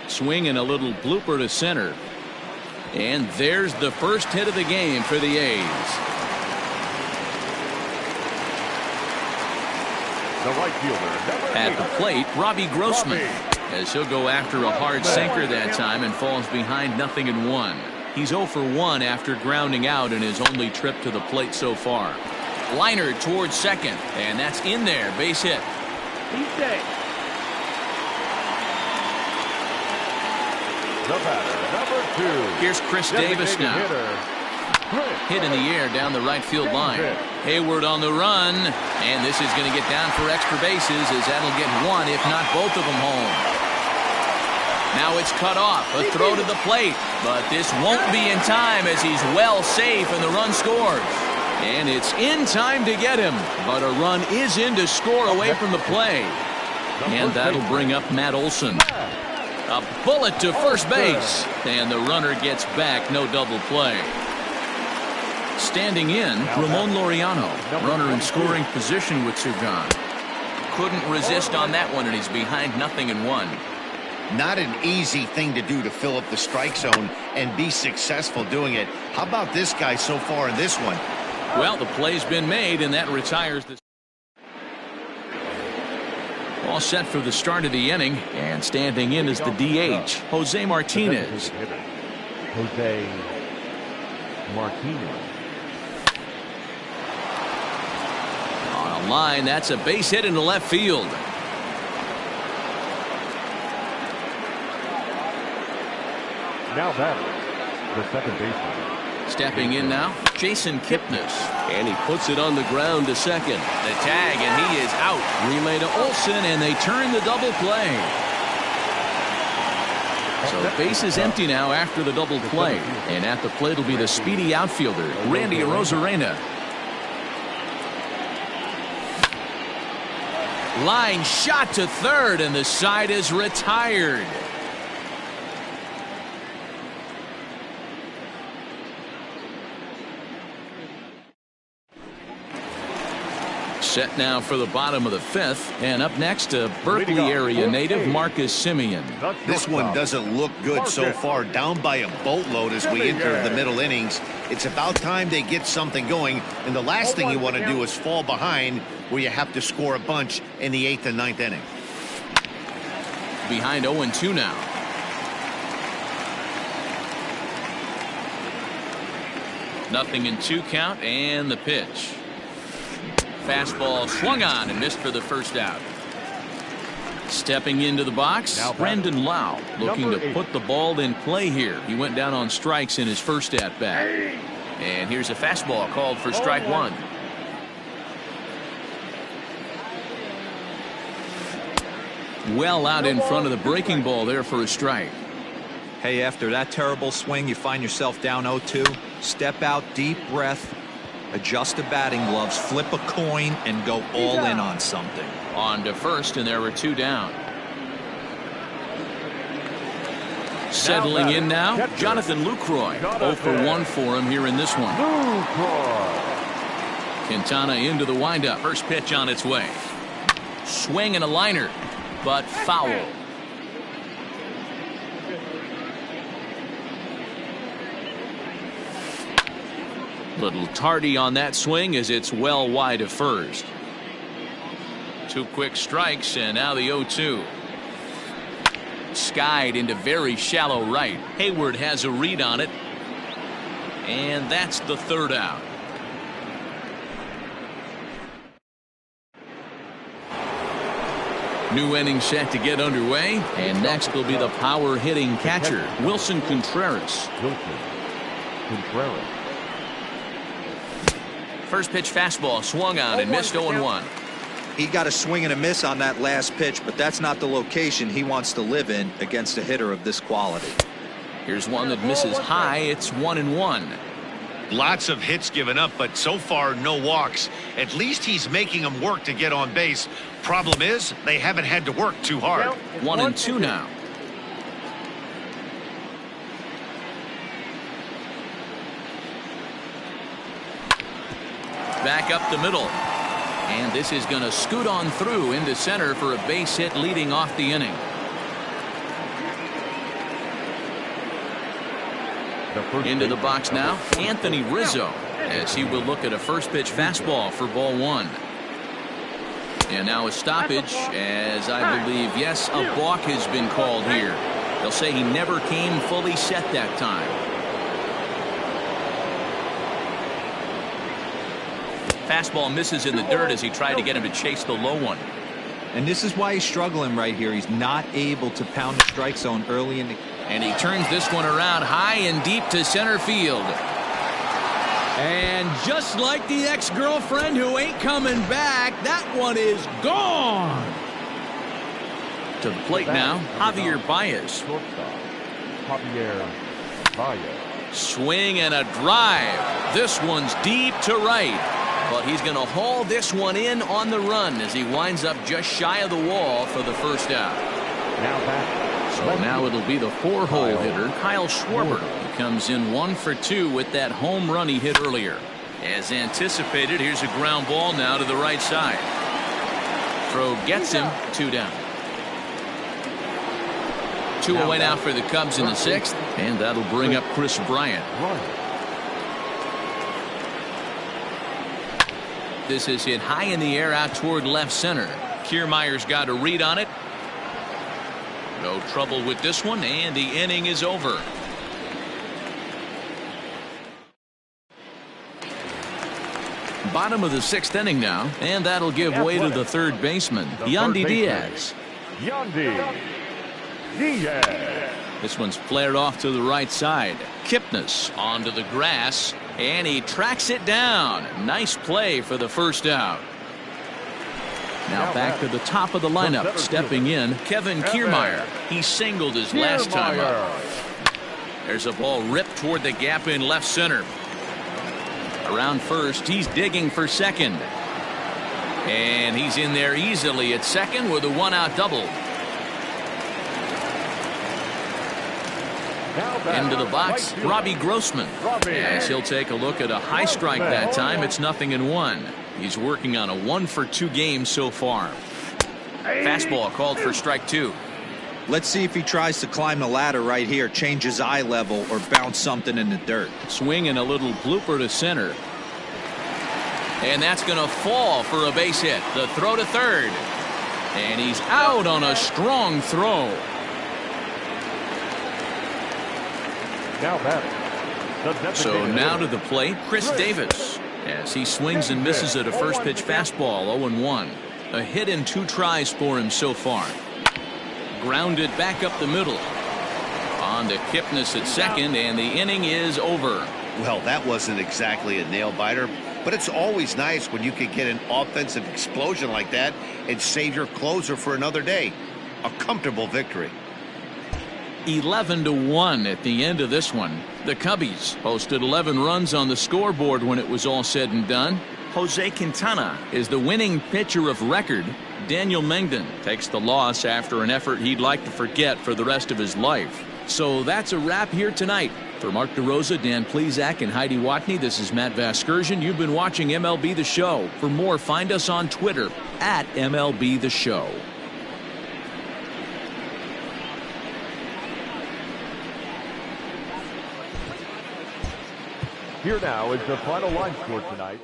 Swing and a little blooper to center. And there's the first hit of the game for the A's. The right fielder, At the plate, Robbie Grossman. As he'll go after a hard sinker that time and falls behind 0-1. He's 0 for 1 after grounding out in his only trip to the plate so far. Liner towards second, and that's in there. Base hit. the batter, number 2. Here's Chris Davis now. Hit in the air down the right field line. Hayward on the run, and this is going to get down for extra bases as that'll get one, if not both of them home. Now it's cut off. A throw to the plate, but this won't be in time as he's well safe and the run scores. And it's in time to get him, but a run is in to score away from the play. And that'll bring up Matt Olson. A bullet to first base, and the runner gets back. No double play. Standing in, Ramon Laureano, runner in scoring position with Sergan. Couldn't resist on that one, and he's behind 0-1. Not an easy thing to do to fill up the strike zone and be successful doing it. How about this guy so far in this one? Well, the play's been made, and that retires the. All set for the start of the inning, and standing in is the DH, Jose Martinez. Jose Martinez. On a line, that's a base hit into left field. Now batting, the second baseman. Stepping in now, Jason Kipnis. And he puts it on the ground to second. The tag, and he is out. Relay to Olsen, and they turn the double play. So base is empty now after the double play. And at the plate will be the speedy outfielder, Randy Arozarena. Line shot to third, and the side is retired. Set now for the bottom of the fifth, and up next, a Berkeley area native, Marcus Semien. This one doesn't look good so far, down by a boatload as we enter the middle innings. It's about time they get something going, and the last thing you want to do is fall behind where you have to score a bunch in the 8th and 9th inning. Behind 0-2 now. Nothing in 2 count, and the pitch. Fastball swung on and missed for the first out. Stepping into the box, Brandon Lau, looking to put the ball in play here. He went down on strikes in his first at-bat. And here's a fastball called for strike one. Well out in front of the breaking ball there for a strike. Hey, after that terrible swing, you find yourself down 0-2. Step out, deep breath. Adjust the batting gloves, flip a coin, and go all in on something. On to first, and there were 2 down. Settling in now, Jonathan Lucroy. 0 for 1 for him here in this one. Quintana into the windup. First pitch on its way. Swing and a liner, but foul. Little tardy on that swing as it's well wide of first. 2 quick strikes, and now the 0-2. Skied into very shallow right. Hayward has a read on it, and that's the 3rd out. New inning set to get underway, and next will be the power hitting catcher, Wilson Contreras. First pitch fastball swung on and missed 0-1. He got a swing and a miss on that last pitch, but that's not the location he wants to live in against a hitter of this quality. Here's one that misses high. It's 1-1. Lots of hits given up, but so far no walks. At least he's making them work to get on base. Problem is, they haven't had to work too hard. 1-2 now. Back up the middle. And this is going to scoot on through into center for a base hit leading off the inning. Into the box now, Anthony Rizzo, as he will look at a first pitch fastball for ball 1. And now a stoppage, as I believe, yes, a balk has been called here. They'll say he never came fully set that time. Fastball misses in the dirt as he tried to get him to chase the low one. And this is why he's struggling right here. He's not able to pound the strike zone early in the. And he turns this one around high and deep to center field. And just like the ex-girlfriend who ain't coming back, that one is gone. To the plate now, Javier Baez. Javier Baez. Swing and a drive. This one's deep to right. But he's going to haul this one in on the run as he winds up just shy of the wall for the first out. So now it'll be the 4-hole hitter, Kyle Schwarber. He comes in 1 for 2 with that home run he hit earlier. As anticipated, here's a ground ball now to the right side. Throw gets him, 2 down. 2 away now for the Cubs in the 6th, and that'll bring up Chris Bryant. This is hit high in the air out toward left center. Kiermaier's got a read on it. No trouble with this one, and the inning is over. Bottom of the 6th inning now, and that'll give way to the third baseman, Yandy Diaz. Yandy Diaz. This one's flared off to the right side. Kipnis onto the grass, and he tracks it down. Nice play for the first out. Now back to the top of the lineup. Stepping in, Kevin Kiermaier. He singled his last time up. There's a ball ripped toward the gap in left center. Around first, he's digging for second. And he's in there easily at second with a 1-out double. Into the box, Robbie Grossman. As he'll take a look at a high strike that time. It's 0-1. He's working on a 1-for-2 game so far. Fastball called for strike 2. Let's see if he tries to climb the ladder right here, change his eye level, or bounce something in the dirt. Swing and a little blooper to center. And that's going to fall for a base hit. The throw to third. And he's out on a strong throw. So now to the plate, Chris Davis. As he swings and misses at a first pitch fastball, 0-1. A hit in 2 tries for him so far. Grounded back up the middle. On to Kipnis at second, and the inning is over. Well, that wasn't exactly a nail-biter, but it's always nice when you can get an offensive explosion like that and save your closer for another day. A comfortable victory. 11-1 at the end of this one. The Cubbies posted 11 runs on the scoreboard when it was all said and done. Jose Quintana is the winning pitcher of record. Daniel Mengden takes the loss after an effort he'd like to forget for the rest of his life. So that's a wrap here tonight. For Mark DeRosa, Dan Plesac, and Heidi Watney, this is Matt Vasgersian. You've been watching MLB The Show. For more, find us on Twitter at MLB The Show. Here now is the final line score tonight.